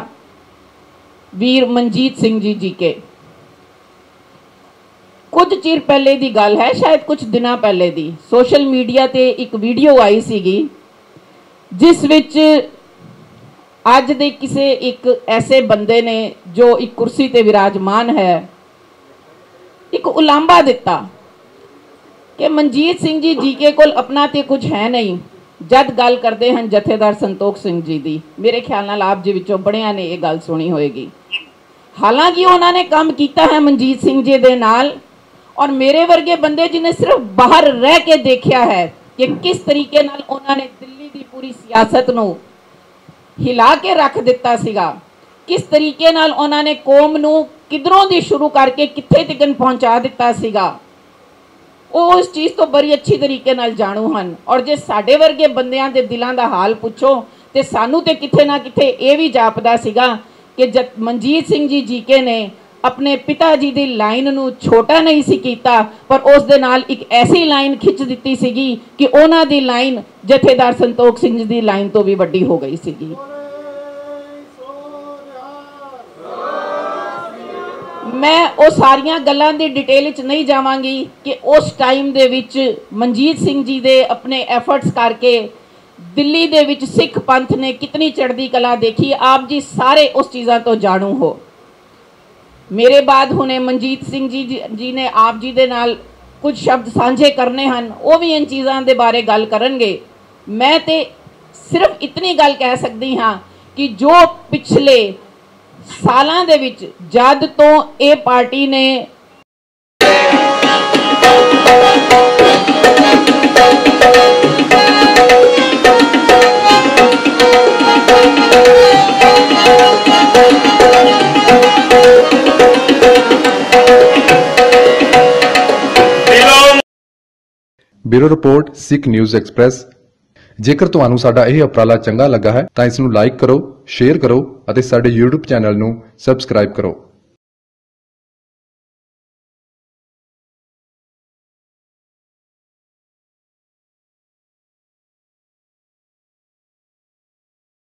वीर मनजीत सिंह जी जी के। कुछ चिर पहले दी गल है, शायद कुछ दिना पहले दी, सोशल मीडिया ते एक वीडियो आई सीगी जिस विच अज दे किसे एक ऐसे बंदे ने जो एक कुर्सी ते विराजमान है, एक उलांबा दिता कि मनजीत सिंह जी जी के कोल अपना ते कुछ है नहीं, जद गल करते हैं जथेदार संतोख सिंह जी दी। मेरे ख्याल नाल आप जी विचों बड़ियां ने ये गल सुनी होएगी। हालांकि उन्होंने काम किया है मनजीत सिंह जी दे नाल, और मेरे वर्गे बंदे जिन्हें सिर्फ बाहर रह के देखा है कि किस तरीके नाल उन्होंने दिल्ली की पूरी सियासत नूं हिला के रख दिता सीगा, किस तरीके नाल उन्होंने कौम नूं किधरों दी शुरू करके कित्थे तक पहुंचा दिता सीगा, वो उस चीज़ तो बड़ी अच्छी तरीके नाल जाणू हन। और जे साडे वर्गे बंदियां दे दिलां दा हाल पुछो तो सानू ते किथे ना किथे ये भी जापदा सीगा कि जब मनजीत सिंह जी जीके ने अपने पिता जी दी लाइन नूं छोटा नहीं सी कीता, पर उस दे नाल एक ऐसी लाइन खिंच दिती सीगी कि उन्हां दी लाइन जथेदार संतोख सिंह जी दी लाइन तो भी वड्डी हो गई सीगी। मैं वो सारियां गल्लां दी डिटेल च नहीं जावांगी कि उस टाइम दे विच मनजीत सिंह जी दे अपने एफर्ट्स करके दिल्ली दे विच सिख पंथ ने कितनी चढ़दी कला देखी, आप जी सारे उस चीज़ां तो जाणू हो। मेरे बाद हुणे मनजीत सिंह जी ने आप जी दे नाल कुछ शब्द साझे करने हैं, वो भी इन चीज़ों के बारे गल करनगे। मैं तो सिर्फ इतनी गल कह सकती हाँ कि जो पिछले सालां दे विच जद तो ये पार्टी ने bureau report Sikh news express. जेकर ਤੁਹਾਨੂੰ ਸਾਡਾ ਇਹ ਉਪਰਾਲਾ ਚੰਗਾ ਲੱਗਾ ਹੈ ਤਾਂ ਇਸ ਨੂੰ ਲਾਈਕ ਕਰੋ, ਸ਼ੇਅਰ ਕਰੋ ਅਤੇ ਸਾਡੇ YouTube ਚੈਨਲ ਨੂੰ ਸਬਸਕ੍ਰਾਈਬ ਕਰੋ।